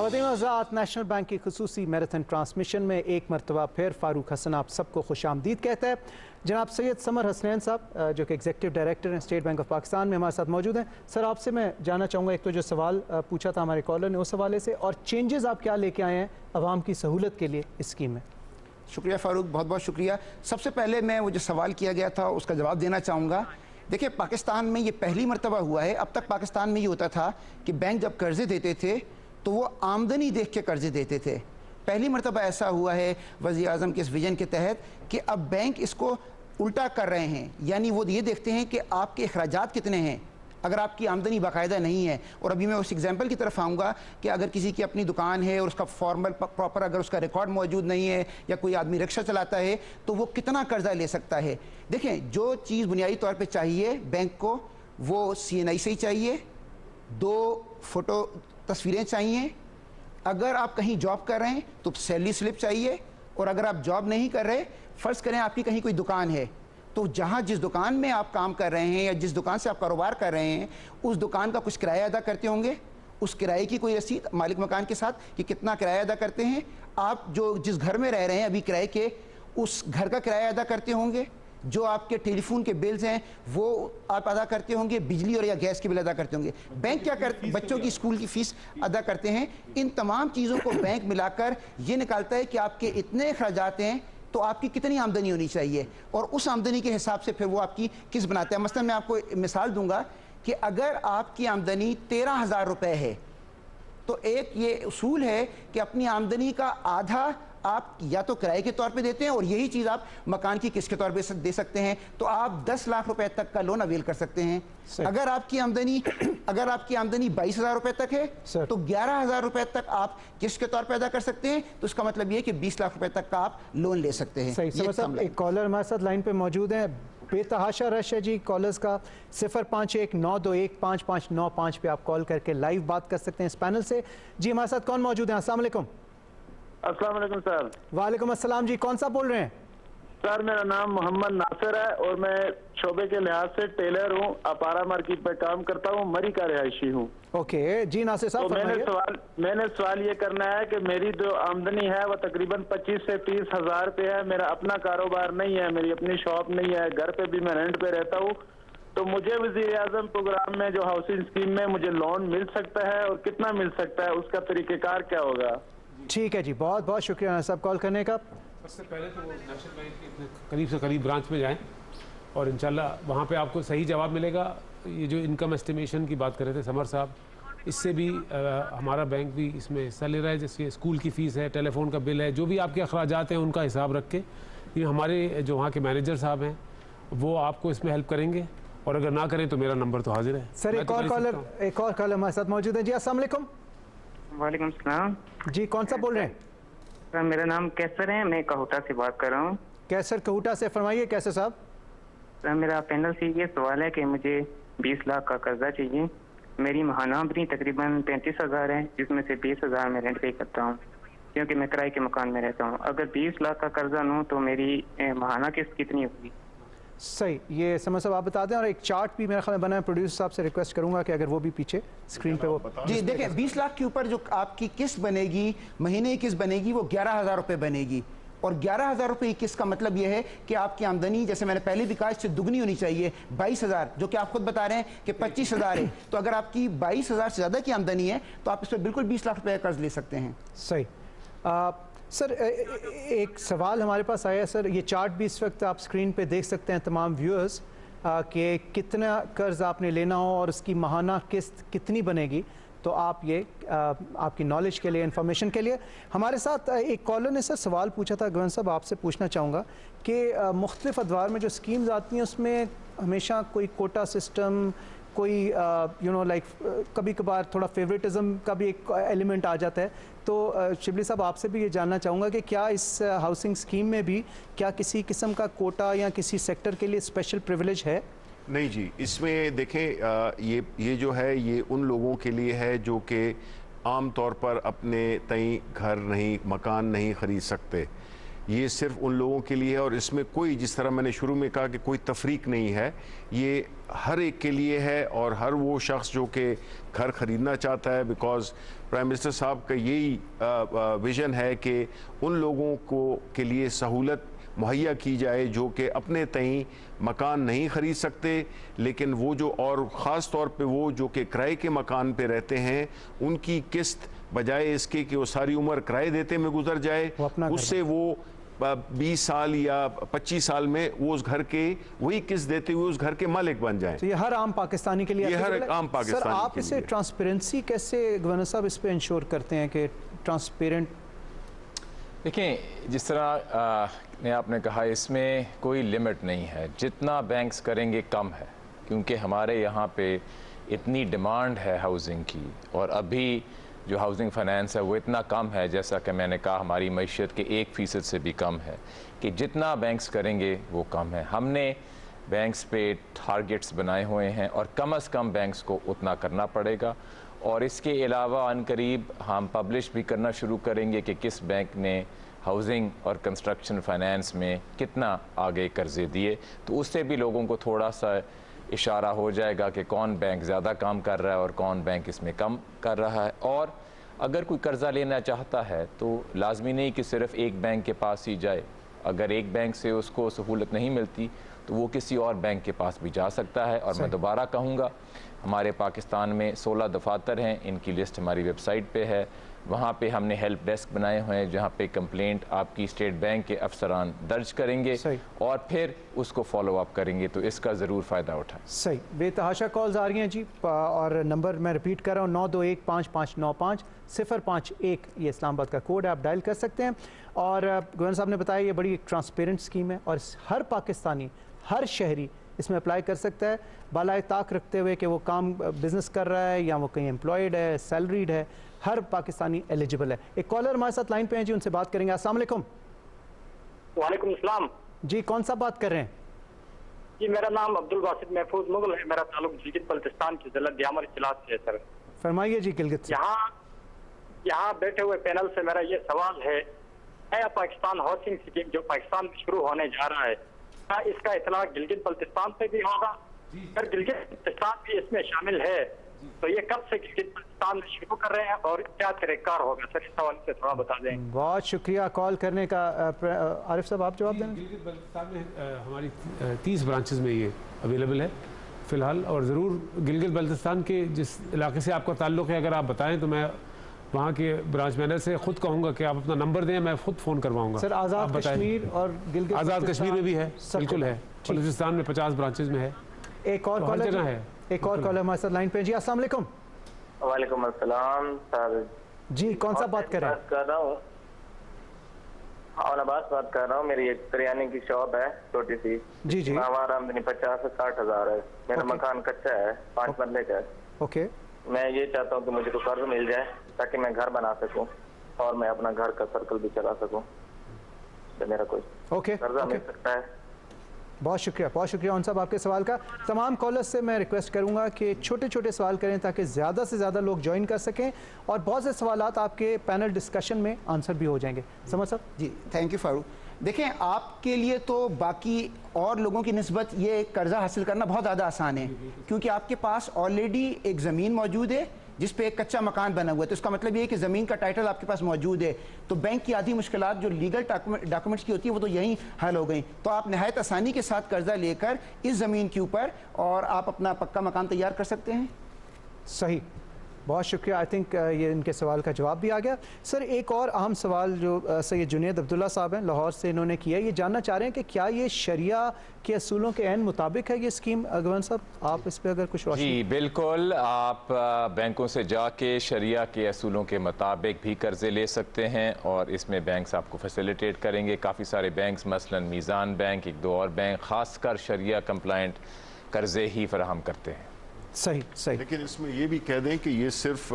ख़वातीन आज़ाद national bank की खुसूसी marathon transmission में एक मरतबा फिर फ़ारूक हसन आप सबको खुशामदीद कहता है। जनाब सैयद समर हसनैन साहब जो कि एग्जीक्यूटिव डायरेक्टर हैं स्टेट बैंक ऑफ पाकिस्तान में हमारे साथ मौजूद हैं। सर आपसे मैं जानना चाहूँगा, एक तो जो सवाल पूछा था हमारे कॉलर ने उस हवाले से, और चेंजेस आप क्या लेके आए हैं अवाम की सहूलत के लिए इस स्कीम में। शुक्रिया फ़ारूक, बहुत बहुत शुक्रिया। सबसे पहले मैं वो जो सवाल किया गया था उसका जवाब देना चाहूँगा। देखिए, पाकिस्तान में ये पहली मरतबा हुआ है। अब तक पाकिस्तान में ये होता था कि बैंक जब कर्ज़े देते थे तो वो आमदनी देख के कर्ज़े देते थे। पहली मरतबा ऐसा हुआ है वज़ीर आज़म के इस विजन के तहत कि अब बैंक इसको उल्टा कर रहे हैं, यानी वो ये देखते हैं कि आपके अखराजात कितने हैं। अगर आपकी आमदनी बाकायदा नहीं है, और अभी मैं उस एग्जाम्पल की तरफ आऊँगा कि अगर किसी की अपनी दुकान है और उसका फॉर्मल प्रॉपर अगर उसका रिकॉर्ड मौजूद नहीं है, या कोई आदमी रिक्शा चलाता है, तो वो कितना कर्जा ले सकता है। देखें, जो चीज़ बुनियादी तौर पे चाहिए बैंक को वो CNI से ही चाहिए, 2 फ़ोटो तस्वीरें चाहिए। अगर आप कहीं जॉब कर रहे हैं तो सैलरी स्लिप चाहिए, और अगर आप जॉब नहीं कर रहे, फ़र्ज़ करें आपकी कहीं कोई दुकान है, तो जहाँ जिस दुकान में आप काम कर रहे हैं या जिस दुकान से आप कारोबार कर रहे हैं उस दुकान का कुछ किराया अदा करते होंगे, उस किराए की कोई रसीद मालिक मकान के साथ कि कितना किराया अदा करते हैं। आप जो जिस घर में रह रहे हैं अभी किराए के, उस घर का किराया अदा करते होंगे। जो आपके टेलीफोन के बिल्स हैं वो आप अदा करते होंगे, बिजली और या गैस के बिल अदा करते होंगे। बैंक क्या करते, बच्चों की स्कूल की फ़ीस अदा करते हैं। इन तमाम चीज़ों को बैंक मिलाकर ये निकालता है कि आपके इतने अखराजात हैं तो आपकी कितनी आमदनी होनी चाहिए, और उस आमदनी के हिसाब से फिर वो आपकी किस्त बनाता है। मसलन मैं आपको मिसाल दूंगा कि अगर आपकी आमदनी 13,000 रुपये है तो एक ये उसूल है कि अपनी आमदनी का आधा आप या तो किराए के तौर पे देते हैं, और यही चीज़ आप मकान की किस्त के तौर पे दे सकते हैं, तो आप 10 लाख रुपए तक का लोन अवेल कर सकते हैं। अगर आपकी आमदनी 22,000 रुपए तक है तो 11,000 रुपए तक आप किस्त के तौर पे अदा कर सकते हैं। तो इसका मतलब ये है कि 20 लाख रुपए तक का आप लोन ले सकते हैं। सही साहब, एक कॉलर हमारे साथ लाइन पे मौजूद है, बेतहाशा रश है जी कॉलर्स का। 05192155595 पे आप कॉल करके लाइव बात कर सकते हैं इस पैनल से। जी हमारे साथ कौन मौजूद है? अस्सलाम वालेकुम। अस्सलाम वालेकुम सर। वालेकुम अस्सलाम जी, कौन सा बोल रहे हैं? सर मेरा नाम मोहम्मद नासिर है और मैं शोबे के लिहाज से टेलर हूँ, अपारा मार्केट पे काम करता हूँ, मरी का रिहायशी हूँ। ओके जी नासिर साहब, तो मैंने सवाल ये करना है कि मेरी जो आमदनी है वो तकरीबन 25 से 30 हज़ार रुपये है। मेरा अपना कारोबार नहीं है, मेरी अपनी शॉप नहीं है, घर पे भी मैं रेंट पे रहता हूँ। तो मुझे वज़ीर आज़म प्रोग्राम में जो हाउसिंग स्कीम में मुझे लोन मिल सकता है और कितना मिल सकता है, उसका तरीक़ेकार क्या होगा? ठीक है जी, बहुत बहुत शुक्रिया साहब कॉल करने का। सबसे पहले तो वो नेशनल बैंक के करीब से करीब ब्रांच में जाएं और इंशाल्लाह वहाँ पे आपको सही जवाब मिलेगा। ये जो इनकम एस्टिमेशन की बात कर रहे थे समर साहब, इससे भी हमारा बैंक भी इसमें हिस्सा ले रहा है। जैसे स्कूल की फ़ीस है, टेलीफोन का बिल है, जो भी आपके अखराजात हैं उनका हिसाब रख के ये हमारे जो वहाँ के मैनेजर साहब हैं वो आपको इसमें हेल्प करेंगे, और अगर ना करें तो मेरा नंबर तो हाजिर है। सर एक और कॉलर हमारे साथ मौजूद है जी। अस्सलाम वालेकुम। वालेकुम सलाम जी, कौन सा बोल रहे हैं? सर मेरा नाम कैसर है, मैं कहूटा से बात कर रहा हूँ। कैसर कहूटा से, फरमाइए कैसर साहब। सर मेरा पैनल से ये सवाल है कि मुझे 20 लाख का कर्जा चाहिए। मेरी माहाना आमदनी तकरीबन 35,000 है, जिसमें से 20,000 मैं रेंट पे करता हूँ क्योंकि मैं किराए के मकान में रहता हूँ। अगर 20 लाख का कर्जा लूँ तो मेरी माहाना किस्त कितनी होगी? सही, ये समझ साहब आप बता दें, और एक चार्ट भी मेरा ख्याल बना है, प्रोड्यूसर साहब से रिक्वेस्ट करूंगा कि अगर वो भी पीछे स्क्रीन पे वो जी देखें। 20 लाख के ऊपर जो आपकी किस्त बनेगी, महीने की किस्त बनेगी, वो 11,000 रुपये बनेगी। और 11,000 रुपये की किस्त का मतलब यह है कि आपकी आमदनी, जैसे मैंने पहले भी कहा, इससे दुगनी होनी चाहिए। 22,000 जो कि आप खुद बता रहे हैं कि 25,000 है, तो अगर आपकी 22,000 से ज़्यादा की आमदनी है तो आप इस पर बिल्कुल 20 लाख रुपये का कर्ज ले सकते हैं। सही। सर एक सवाल हमारे पास आया सर, ये चार्ट भी इस वक्त आप स्क्रीन पे देख सकते हैं तमाम व्यूअर्स, कि कितना कर्ज आपने लेना हो और उसकी माहाना किस्त कितनी बनेगी। तो आप ये आपकी नॉलेज के लिए, इन्फॉर्मेशन के लिए। हमारे साथ एक कॉलर ने सर सवाल पूछा था, गवर्नर साहब आपसे पूछना चाहूँगा कि मुख्तलिफ अदवार में जो स्कीम्स आती हैं उसमें हमेशा कोई कोटा सिस्टम, कोई लाइक कभी कभार थोड़ा फेवरेटिज्म का भी एक एलिमेंट आ जाता है। तो शिबली साहब आपसे भी ये जानना चाहूँगा कि क्या इस हाउसिंग स्कीम में भी क्या किसी किस्म का कोटा या किसी सेक्टर के लिए स्पेशल प्रिविलेज है? नहीं जी, इसमें देखें ये जो है ये उन लोगों के लिए है जो कि आम तौर पर अपने तय घर नहीं, मकान नहीं ख़रीद सकते। ये सिर्फ उन लोगों के लिए है और इसमें कोई, जिस तरह मैंने शुरू में कहा कि कोई तफरीक नहीं है, ये हर एक के लिए है और हर वो शख्स जो कि घर ख़रीदना चाहता है, बिकॉज़ प्राइम मिनिस्टर साहब का यही विज़न है कि उन लोगों को के लिए सहूलत मुहैया की जाए जो कि अपने तई मकान नहीं ख़रीद सकते, लेकिन वो जो, और ख़ास तौर पे वो जो कि किराए के मकान पे रहते हैं, उनकी किस्त बजाय इसके कि वो सारी उम्र किराए देते में गुजर जाए, उससे वो 20 साल या 25 साल में वो उस घर के वही किस्त देते हुए उस घर के मालिक बन जाएं। तो ये हर आम पाकिस्तानी के लिए, ये हर आम पाकिस्तानी सर आप के इसे लिए। ट्रांसपेरेंसी कैसे गवर्नर साहब इस पे इंश्योर करते हैं कि ट्रांसपेरेंट? देखें, जिस तरह ने आपने कहा, इसमें कोई लिमिट नहीं है, जितना बैंक्स करेंगे कम है, क्योंकि हमारे यहाँ पे इतनी डिमांड है हाउसिंग की और अभी जो हाउसिंग फाइनेंस है वो इतना कम है, जैसा कि मैंने कहा हमारी मईशत के 1% से भी कम है, कि जितना बैंक्स करेंगे वो कम है। हमने बैंक्स पे टारगेट्स बनाए हुए हैं और कम से कम बैंक्स को उतना करना पड़ेगा। और इसके अलावा अनकरीब हम पब्लिश भी करना शुरू करेंगे कि किस बैंक ने हाउसिंग और कंस्ट्रक्शन फाइनेंस में कितना आगे कर्जे दिए, तो उससे भी लोगों को थोड़ा सा इशारा हो जाएगा कि कौन बैंक ज़्यादा काम कर रहा है और कौन बैंक इसमें कम कर रहा है। और अगर कोई कर्ज़ा लेना चाहता है तो लाजमी नहीं कि सिर्फ़ एक बैंक के पास ही जाए, अगर एक बैंक से उसको सहूलत नहीं मिलती तो वो किसी और बैंक के पास भी जा सकता है। और मैं दोबारा कहूँगा, हमारे पाकिस्तान में 16 दफातर हैं, इनकी लिस्ट हमारी वेबसाइट पे है, वहाँ पे हमने हेल्प डेस्क बनाए हुए हैं जहाँ पे कंप्लेंट आपकी स्टेट बैंक के अफसरान दर्ज करेंगे और फिर उसको फॉलो अप करेंगे, तो इसका ज़रूर फ़ायदा उठाएं। सही, बेतहाशा कॉल्स आ रही हैं जी, और नंबर मैं रिपीट कर रहा हूँ 9215595 051, ये इस्लामाबाद का कोड है, आप डायल कर सकते हैं। और गवर्नर साहब ने बताया ये बड़ी ट्रांसपेरेंट स्कीम है और हर पाकिस्तानी, हर शहरी इसमें अप्लाई कर सकता है, बालाए ताक रखते हुए कि वो काम बिजनेस कर रहा है या वो कहीं एम्प्लॉयड है, सैलरीड है, हर पाकिस्तानी एलिजिबल है। एक कॉलर हमारे साथ लाइन पे हैं जी, उनसे बात करेंगे। अस्सलाम वालेकुम। वालेकुम सलाम जी, कौन सा बात कर रहे हैं? जी, मेरा नाम अब्दुल बासित महफूज मुगल है, मेरा ताल्लुक गिलगित बल्तिस्तान के जिला दियामर इजलास से है सर। फरमाइए जी गिलगित से। यहाँ बैठे हुए पैनल से मेरा ये सवाल है, नया पाकिस्तान हाउसिंग स्कीम जो पाकिस्तान में शुरू होने जा रहा है, क्या इसका इतला गिलगित बल्तिस्तान पे भी होगा? अगर गिलगित बल्तिस्तान भी इसमें शामिल है तो ये कब से गिलगित बल्तिस्तान में शुरू कर रहे हैं और क्या तरीक़ार होगा सर? इस सवाल से थोड़ा बता दें। बहुत शुक्रिया कॉल करने का। आरिफ साहब आप जवाब दें। गिलगित बल्तिस्तान में हमारी 30 ब्रांचेस में ये अवेलेबल है फ़िलहाल, और ज़रूर गिलगित बल्तिस्तान के जिस इलाके से आपका ताल्लुक़ है अगर आप बताएं तो मैं वहाँ के ब्रांच मैनेजर से खुद कहूँगा कि आप अपना नंबर दें, मैं खुद फ़ोन करवाऊँगा। सर आज़ाद कश्मीर और गिलगित आज़ाद कश्मीर में भी है, बिल्कुल है, बलूचिस्तान में 50 ब्रांचेस में है। एक और कॉलर जगह है, एक और कॉलर हमारे साथ लाइन पे जी। अस्सलाम वालेकुम। वालेकुम अस्सलाम सर जी, कौन सा बात कर रहे हैं? कर रहा हूँ और अब्बास बात कर रहा हूँ। मेरी एक करियाने की शॉप है छोटी सी। जी जी। हमारा आमदनी 50 से 60 हजार है। मेरा मकान कच्चा है, 5 मरले का है। ओके, मैं ये चाहता हूँ कि मुझे तो कर्ज मिल जाए ताकि मैं घर बना सकूँ और मैं अपना घर का सर्कल भी चला सकूँ। तो मेरा कोई कर्जा मिल सकता है? बहुत शुक्रिया उन साहब आपके सवाल का। तमाम कॉलर्स से मैं रिक्वेस्ट करूंगा कि छोटे छोटे सवाल करें ताकि ज़्यादा से ज़्यादा लोग ज्वाइन कर सकें और बहुत से सवालात आपके पैनल डिस्कशन में आंसर भी हो जाएंगे। समझ साहब? जी, थैंक यू फारूक। देखें, आपके लिए तो बाकी और लोगों की निस्बत ये कर्जा हासिल करना बहुत ज़्यादा आसान है, क्योंकि आपके पास ऑलरेडी एक ज़मीन मौजूद है जिस पे एक कच्चा मकान बना हुआ है। तो इसका मतलब ये है कि ज़मीन का टाइटल आपके पास मौजूद है, तो बैंक की आधी मुश्किलात जो लीगल डॉक्यूमेंट्स की होती है वो तो यहीं हल हो गई। तो आप नहायत आसानी के साथ कर्जा लेकर इस ज़मीन के ऊपर और आप अपना पक्का मकान तैयार कर सकते हैं। सही, बहुत शुक्रिया। आई थिंक ये इनके सवाल का जवाब भी आ गया। सर, एक और अहम सवाल जो सैयद जुनैद अब्दुल्ला साहब हैं लाहौर से, इन्होंने किया, ये जानना चाह रहे हैं कि क्या ये शरिया के असूलों के ऐन मुताबिक है ये स्कीम? गवर्नर साहब, आप इस पर अगर कुछ रोशनी। जी बिल्कुल, आप बैंकों से जाके शरिया के असूलों के मुताबिक भी कर्जे ले सकते हैं और इसमें बैंक्स आपको फैसिलिटेट करेंगे। काफ़ी सारे बैंक्स मसलन मीज़ान बैंक, एक दो और बैंक खासकर शरिया कंप्लाइंट कर्जे ही फराहम करते हैं। सही। लेकिन इसमें ये भी कह दें कि ये सिर्फ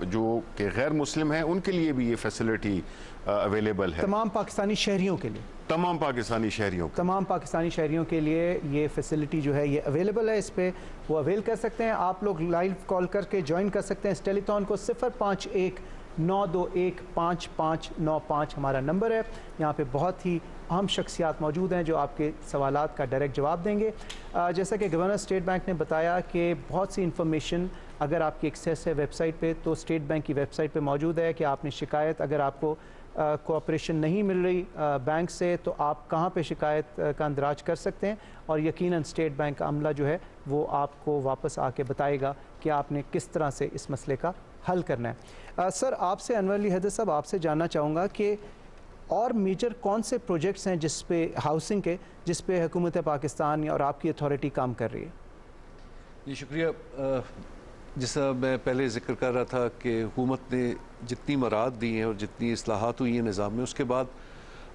जो कि गैर मुस्लिम हैं उनके लिए भी ये फैसिलिटी अवेलेबल है। तमाम पाकिस्तानी शहरियों के लिए, तमाम पाकिस्तानी शहरियों के लिए ये फैसिलिटी जो है ये अवेलेबल है। इस पर वो अवेल कर सकते हैं। आप लोग लाइव कॉल करके ज्वाइन कर सकते हैं इस टेलीथॉन को। 051 92155595 हमारा नंबर है। यहाँ पे बहुत ही अहम शख्सियात मौजूद हैं जो आपके सवालात का डायरेक्ट जवाब देंगे। जैसा कि गवर्नर स्टेट बैंक ने बताया कि बहुत सी इन्फॉर्मेशन अगर आपकी एक्सेस है वेबसाइट पे तो स्टेट बैंक की वेबसाइट पे मौजूद है कि आपने शिकायत, अगर आपको कोऑपरेशन नहीं मिल रही बैंक से तो आप कहाँ पे शिकायत का अंदराज कर सकते हैं, और यकीनन स्टेट बैंक का अमला जो है वो आपको वापस आके बताएगा कि आपने किस तरह से इस मसले का हल करना है। सर, आपसे अनवर अली हैदर साहब, आपसे जानना चाहूँगा कि और मेजर कौन से प्रोजेक्ट्स हैं जिस पे हाउसिंग के, जिस पे हुकूमत पाकिस्तान और आपकी अथॉरिटी काम कर रही है? जी शुक्रिया। जैसा मैं पहले जिक्र कर रहा था कि हुकूमत ने जितनी मराहत दी हैं और जितनी इस्लाहात हुई हैं निज़ाम में, उसके बाद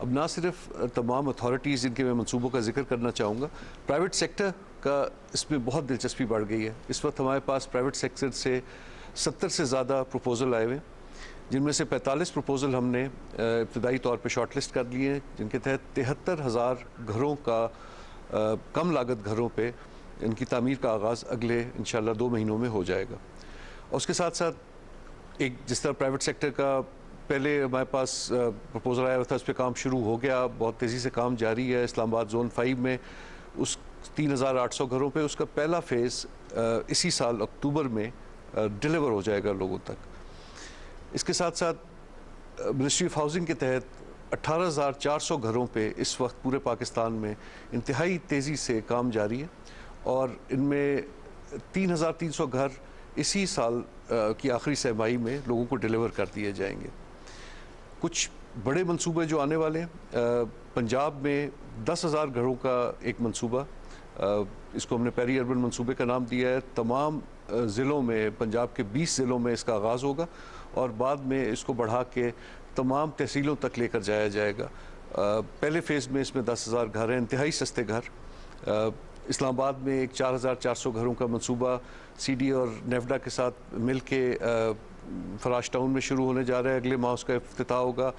अब ना सिर्फ तमाम अथॉरिटीज़ जिनके मैं मनसूबों का जिक्र करना चाहूँगा, प्राइवेट सेक्टर का इसमें बहुत दिलचस्पी बढ़ गई है। इस वक्त हमारे पास प्राइवेट सेक्टर से 70 से ज़्यादा प्रपोज़ल आए हुए हैं, जिनमें से 45 प्रपोज़ल हमने इब्तदाई तौर पे शॉर्टलिस्ट कर लिए हैं, जिनके तहत 73,000 घरों का कम लागत घरों पे इनकी तामीर का आगाज़ अगले इंशाल्लाह 2 महीनों में हो जाएगा। और उसके साथ साथ एक जिस तरह प्राइवेट सेक्टर का पहले हमारे पास प्रपोज़ल आया हुआ था, उस पर काम शुरू हो गया, बहुत तेज़ी से काम जारी है। इस्लामाबाद जोन 5 में उस 3,800 घरों पे उसका पहला फ़ेज़ इसी साल अक्टूबर में डिलीवर हो जाएगा लोगों तक। इसके साथ साथ मिनिस्ट्री ऑफ हाउसिंग के तहत 18,400 घरों पे इस वक्त पूरे पाकिस्तान में इंतहाई तेज़ी से काम जारी है, और इनमें 3,300 घर इसी साल की आखिरी सहमाही में लोगों को डिलीवर कर दिए जाएंगे। कुछ बड़े मंसूबे जो आने वाले हैं, पंजाब में 10,000 घरों का एक मंसूबा, इसको हमने पेरी अर्बन मंसूबे का नाम दिया है। तमाम ज़िलों में, पंजाब के 20 ज़िलों में इसका आगाज़ होगा और बाद में इसको बढ़ा के तमाम तहसीलों तक लेकर जाया जाएगा। पहले फ़ेज़ में इसमें 10,000 घर हैं, इंतहाई सस्ते घर। इस्लामाबाद में एक 4,400 घरों का मंसूबा सीडी और नेफ्डा के साथ मिल के फराश टाउन में शुरू होने जा रहा है, अगले माह उसका इफ्तिताह होगा।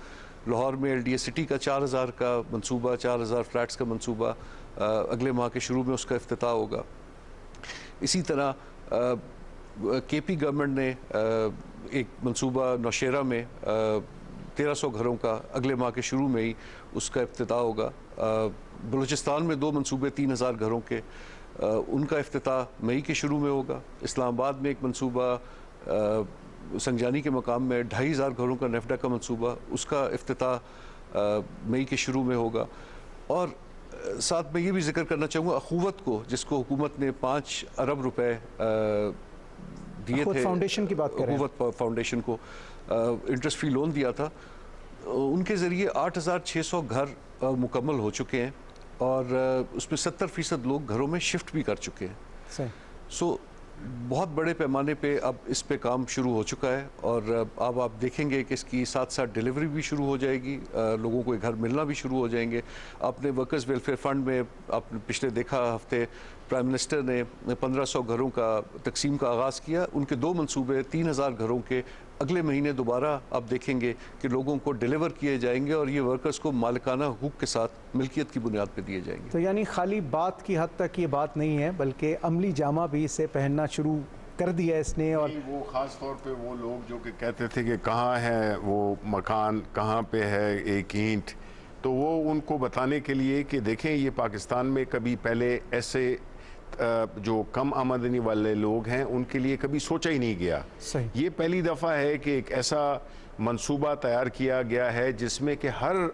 लाहौर में LDA सिटी का 4,000 का मंसूबा, 4,000 फ्लैट्स का मंसूबा, अगले माह के शुरू में उसका इफ्तिताह होगा। इसी तरह KP गवर्नमेंट ने एक मंसूबा नौशेरा में 1,300 घरों का अगले माह के शुरू में ही उसका इफ्तिताह होगा। बलूचिस्तान में 2 मंसूबे 3,000 घरों के, उनका इफ्तिताह मई के शुरू में होगा। इस्लामाबाद में एक मंसूबा संगजानी के मकाम में 2,500 घरों का नेफ्डा का मंसूबा, उसका इफ्तिताह मई के शुरू में होगा। और साथ में ये भी जिक्र करना चाहूँगा अखुवत को, जिसको हुकूमत ने 5 अरब रुपए दिए थे, फाउंडेशन की बात करें, अखुवत फाउंडेशन को इंटरेस्ट फ्री लोन दिया था, उनके ज़रिए 8,600 घर मुकम्मल हो चुके हैं और उसमें 70% लोग घरों में शिफ्ट भी कर चुके हैं। सो बहुत बड़े पैमाने पे अब इस पे काम शुरू हो चुका है और अब आप देखेंगे कि इसकी साथ साथ डिलीवरी भी शुरू हो जाएगी, लोगों को घर मिलना भी शुरू हो जाएंगे। आपने वर्कर्स वेलफेयर फंड में आपने पिछले देखा हफ्ते प्राइम मिनिस्टर ने 1,500 घरों का तकसीम का आगाज़ किया। उनके 2 मंसूबे 3,000 घरों के अगले महीने दोबारा आप देखेंगे कि लोगों को डिलीवर किए जाएंगे और ये वर्कर्स को मालिकाना हुकूक के साथ मिल्कियत की बुनियाद पर दिए जाएंगे। तो यानी खाली बात की हद तक ये बात नहीं है, बल्कि अमली जामा भी इसे पहनना शुरू कर दिया इसने। और वो ख़ास तौर पे वो लोग जो कि कहते थे कि कहाँ है वो मकान, कहाँ पे है एक ईंट, तो वो उनको बताने के लिए कि देखें ये पाकिस्तान में कभी पहले ऐसे जो कम आमदनी वाले लोग हैं उनके लिए कभी सोचा ही नहीं गया। सही। ये पहली दफ़ा है कि एक ऐसा मंसूबा तैयार किया गया है जिसमें कि हर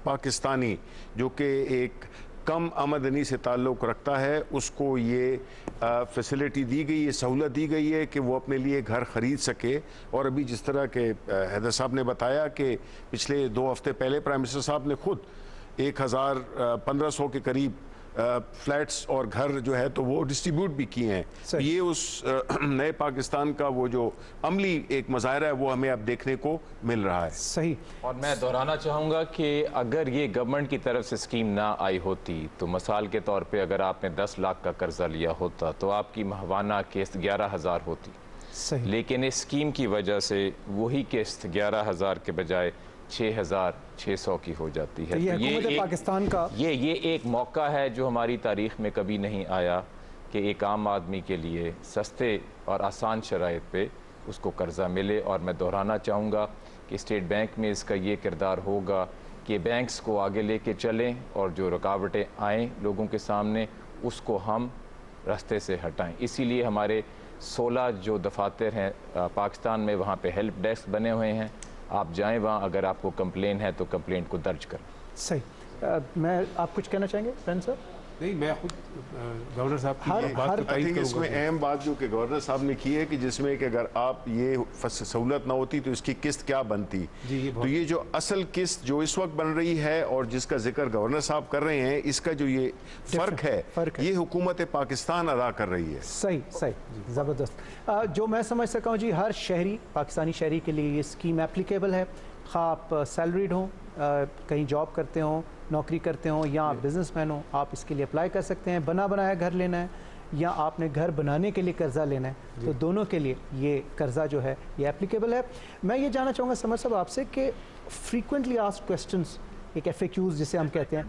पाकिस्तानी जो कि एक कम आमदनी से ताल्लुक़ रखता है उसको ये फैसिलिटी दी गई है, सहूलत दी गई है कि वो अपने लिए घर ख़रीद सके। और अभी जिस तरह के हैदर साहब ने बताया कि पिछले 2 हफ्ते पहले प्राइम मिनिस्टर साहब ने खुद 1,100 के करीब फ्लैट्स और घर जो है तो वो डिस्ट्रीब्यूट भी किए हैं। ये उस नए पाकिस्तान का वो जो अमली एक मज़ाहिरा है वो हमें अब देखने को मिल रहा है। सही। और मैं दोहराना चाहूँगा कि अगर ये गवर्नमेंट की तरफ से स्कीम ना आई होती तो मिसाल के तौर पे अगर आपने 10 लाख का कर्जा लिया होता तो आपकी माहवाना किस्त 11,000 होती। सही। लेकिन इस स्कीम की वजह से वही किस्त 11,000 के बजाय 6,600 की हो जाती है। तो ये पाकिस्तान का ये एक मौका है जो हमारी तारीख में कभी नहीं आया कि एक आम आदमी के लिए सस्ते और आसान शराइत पे उसको कर्ज़ा मिले। और मैं दोहराना चाहूँगा कि स्टेट बैंक में इसका ये किरदार होगा कि बैंक्स को आगे लेके चलें और जो रुकावटें आएँ लोगों के सामने उसको हम रास्ते से हटाएं। इसीलिए हमारे 16 जो दफातर हैं पाकिस्तान में, वहाँ पे हेल्प डेस्क बने हुए हैं। आप जाएं वहाँ, अगर आपको कंप्लेन है तो कंप्लेंट को दर्ज करें। सही। मैं आप कुछ कहना चाहेंगे फ्रेंड साहब? नहीं, मैं खुद गवर्नर साहब की बात को आई थिंक इसमें अहम बात जो कि गवर्नर साहब ने की है कि जिसमें कि अगर आप ये सहूलत ना होती तो इसकी किस्त क्या बनती। तो ये जो असल किस्त जो इस वक्त बन रही है और जिसका जिक्र गवर्नर साहब कर रहे हैं, इसका जो ये फ़र्क है ये हुकूमत पाकिस्तान अदा कर रही है। सही सही, ज़बरदस्त। जो मैं समझ सका हूँ जी, हर शहरी, पाकिस्तानी शहरी के लिए ये स्कीम एप्लीकेबल है। खा आप सैलरीड हों, कहीं जॉब करते हों, नौकरी करते हों, या आप बिजनेसमैन हो, आप इसके लिए अप्लाई कर सकते हैं। बना बनाया घर लेना है या आपने घर बनाने के लिए कर्ज़ा लेना है, तो दोनों के लिए ये कर्ज़ा जो है ये एप्लीकेबल है। मैं ये जानना चाहूँगा समर साहब आपसे कि फ्रीक्वेंटली आस्क्ड क्वेश्चंस, एक FAQs जिसे हम कहते हैं,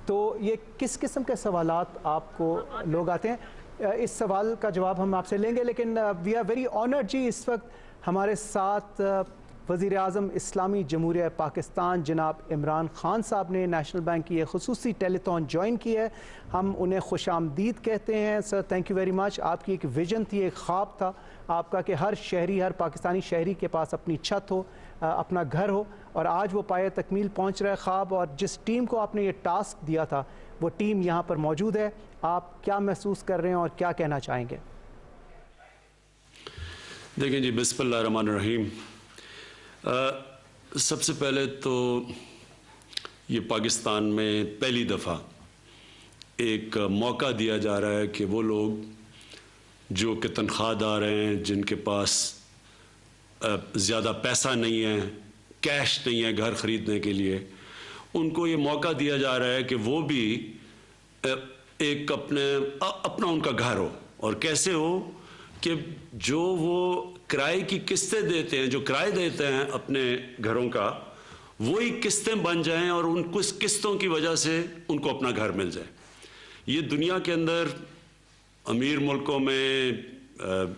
तो ये किस किस्म के सवालात आपको लोग आते हैं? इस सवाल का जवाब हम आपसे लेंगे, लेकिन वी आर वेरी ऑनर्ड जी, इस वक्त हमारे साथ वज़ीर आज़म इस्लामी जमहूरिया पाकिस्तान जनाब इमरान ख़ान साहब ने नेशनल बैंक की एक खुसूसी टेलीथॉन ज्वाइन की है। हम उन्हें खुशामदीद कहते हैं। Sir, thank you very much. आपकी एक विजन थी, एक ख्वाब था आपका कि हर शहरी, हर पाकिस्तानी शहरी के पास अपनी छत हो, अपना घर हो, और आज वो पाए तकमील पहुँच रहा है ख्वाब। और जिस टीम को आपने ये टास्क दिया था वो टीम यहाँ पर मौजूद है। आप क्या महसूस कर रहे हैं और क्या कहना चाहेंगे? देखें जी, बिस्मिल्लाहिर्रहमानिर्रहीम। सबसे पहले तो ये पाकिस्तान में पहली दफ़ा एक मौका दिया जा रहा है कि वो लोग जो कि तनख्वाहदार हैं, जिनके पास ज़्यादा पैसा नहीं है, कैश नहीं है घर ख़रीदने के लिए, उनको ये मौका दिया जा रहा है कि वो भी एक अपना उनका घर हो। और कैसे हो कि जो वो किराए की किस्तें देते हैं, जो किराए देते हैं अपने घरों का, वही किस्तें बन जाएं और उन कुछ किस्तों की वजह से उनको अपना घर मिल जाए। ये दुनिया के अंदर अमीर मुल्कों में,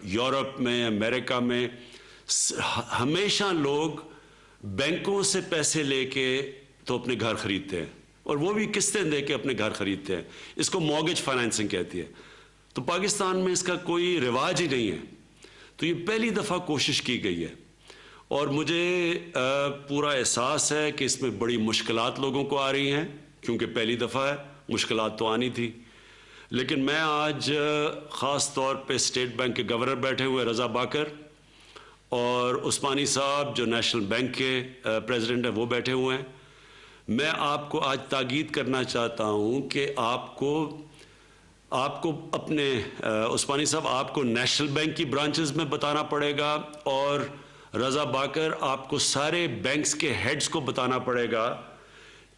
यूरोप में, अमेरिका में हमेशा लोग बैंकों से पैसे लेके तो अपने घर खरीदते हैं, और वो भी किस्तें दे के अपने घर खरीदते हैं। इसको मॉर्गेज फाइनेंसिंग कहती है। तो पाकिस्तान में इसका कोई रिवाज ही नहीं है। तो ये पहली दफ़ा कोशिश की गई है, और मुझे पूरा एहसास है कि इसमें बड़ी मुश्किलात लोगों को आ रही हैं, क्योंकि पहली दफ़ा है, मुश्किलात तो आनी थी। लेकिन मैं आज ख़ास तौर पे स्टेट बैंक के गवर्नर बैठे हुए रज़ा बाकर, और उस्मानी साहब जो नेशनल बैंक के प्रेसिडेंट हैं वो बैठे हुए हैं। मैं आपको आज ताकीद करना चाहता हूँ कि आपको अपने उस्मानी साहब, आपको नेशनल बैंक की ब्रांचेस में बताना पड़ेगा, और रज़ा बाकर आपको सारे बैंक्स के हेड्स को बताना पड़ेगा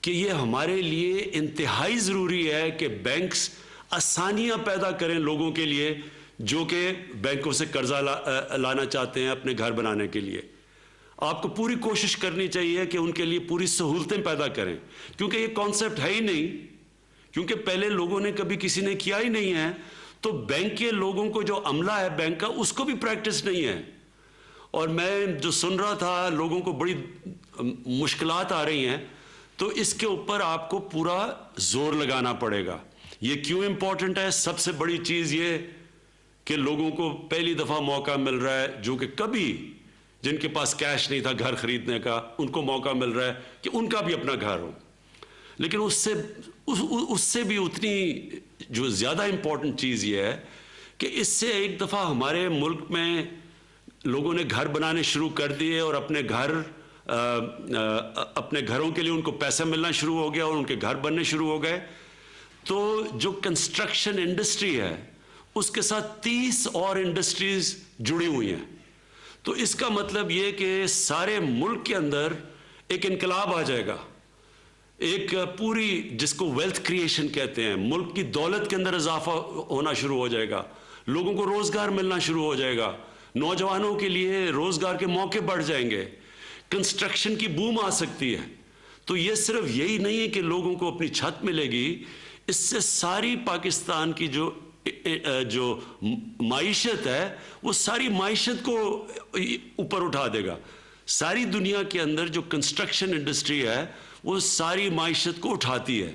कि ये हमारे लिए इंतहाई ज़रूरी है कि बैंक्स आसानियाँ पैदा करें लोगों के लिए जो कि बैंकों से कर्जा लाना चाहते हैं अपने घर बनाने के लिए। आपको पूरी कोशिश करनी चाहिए कि उनके लिए पूरी सहूलतें पैदा करें, क्योंकि ये कॉन्सेप्ट है ही नहीं, क्योंकि पहले लोगों ने कभी किसी ने किया ही नहीं है। तो बैंक के लोगों को जो अमला है बैंक का, उसको भी प्रैक्टिस नहीं है। और मैं जो सुन रहा था, लोगों को बड़ी मुश्किलात आ रही हैं, तो इसके ऊपर आपको पूरा जोर लगाना पड़ेगा। ये क्यों इंपॉर्टेंट है? सबसे बड़ी चीज़ ये कि लोगों को पहली दफ़ा मौका मिल रहा है, जो कि कभी जिनके पास कैश नहीं था घर खरीदने का, उनको मौका मिल रहा है कि उनका भी अपना घर हो। लेकिन उससे भी उतनी जो ज़्यादा इम्पोर्टेंट चीज़ ये है कि इससे एक दफ़ा हमारे मुल्क में लोगों ने घर बनाने शुरू कर दिए, और अपने घरों के लिए उनको पैसा मिलना शुरू हो गया और उनके घर बनने शुरू हो गए। तो जो कंस्ट्रक्शन इंडस्ट्री है उसके साथ 30 और इंडस्ट्रीज जुड़ी हुई हैं। तो इसका मतलब ये कि सारे मुल्क के अंदर एक इनकलाब आ जाएगा, एक पूरी जिसको वेल्थ क्रिएशन कहते हैं, मुल्क की दौलत के अंदर इजाफा होना शुरू हो जाएगा, लोगों को रोजगार मिलना शुरू हो जाएगा, नौजवानों के लिए रोजगार के मौके बढ़ जाएंगे, कंस्ट्रक्शन की बूम आ सकती है। तो ये सिर्फ यही नहीं है कि लोगों को अपनी छत मिलेगी, इससे सारी पाकिस्तान की जो जो माइशत है वो सारी माइशत को ऊपर उठा देगा। सारी दुनिया के अंदर जो कंस्ट्रक्शन इंडस्ट्री है वो सारी माइशत को उठाती है,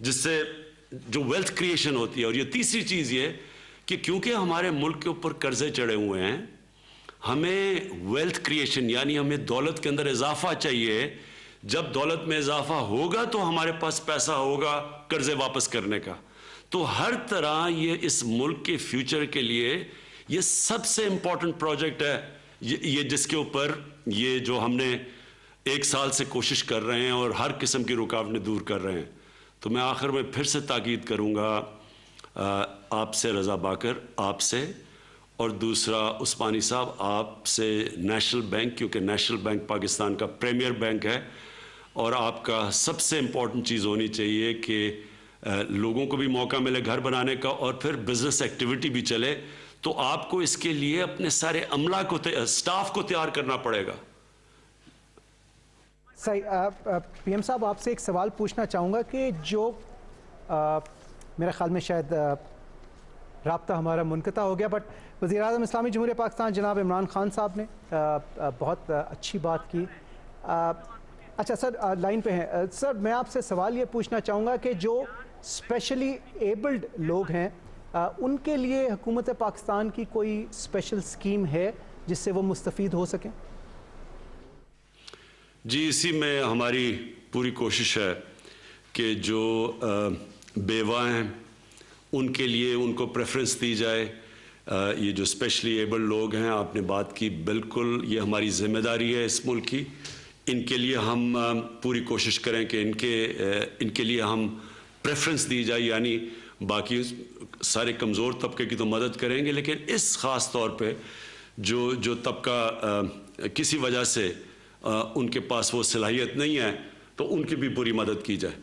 जिससे जो वेल्थ क्रिएशन होती है। और ये तीसरी चीज़ ये कि क्योंकि हमारे मुल्क के ऊपर कर्जे चढ़े हुए हैं, हमें वेल्थ क्रिएशन यानी हमें दौलत के अंदर इजाफा चाहिए। जब दौलत में इजाफा होगा तो हमारे पास पैसा होगा कर्जे वापस करने का। तो हर तरह ये इस मुल्क के फ्यूचर के लिए ये सबसे इंपॉर्टेंट प्रोजेक्ट है, ये जिसके ऊपर ये जो हमने 1 साल से कोशिश कर रहे हैं और हर किस्म की रुकावटें दूर कर रहे हैं। तो मैं आखिर में फिर से ताकीद करूँगा आपसे, रज़ा बाकर आपसे, और दूसरा उस्मानी साहब आपसे, नेशनल बैंक, क्योंकि नेशनल बैंक पाकिस्तान का प्रीमियर बैंक है और आपका सबसे इम्पॉर्टेंट चीज़ होनी चाहिए कि लोगों को भी मौका मिले घर बनाने का और फिर बिजनेस एक्टिविटी भी चले। तो आपको इसके लिए अपने सारे अमला को, स्टाफ को तैयार करना पड़ेगा। सही। पीएम साहब, आपसे एक सवाल पूछना चाहूँगा कि जो मेरे ख्याल में शायद राब्ता हमारा मुनक़ता हो गया, बट वज़ीर-ए-आज़म इस्लामी जमहूरियत पाकिस्तान जनाब इमरान खान साहब ने बहुत अच्छी बात की। अच्छा सर, लाइन पे हैं सर, मैं आपसे सवाल ये पूछना चाहूँगा कि जो स्पेशली एबल्ड लोग हैं उनके लिए हुकूमत पाकिस्तान की कोई स्पेशल स्कीम है जिससे वो मुस्तफ़ीद हो सकें? जी, इसी में हमारी पूरी कोशिश है कि जो बेवा हैं उनके लिए उनको प्रेफरेंस दी जाए। ये जो स्पेशली एबल्ड लोग हैं, आपने बात की, बिल्कुल ये हमारी ज़िम्मेदारी है इस मुल्क की। इनके लिए हम पूरी कोशिश करें कि इनके लिए हम प्रेफरेंस दी जाए, यानी बाकी सारे कमज़ोर तबके की तो मदद करेंगे, लेकिन इस ख़ास तौर पे जो तबका किसी वजह से उनके पास वो सलाहियत नहीं है तो उनकी भी पूरी मदद की जाए।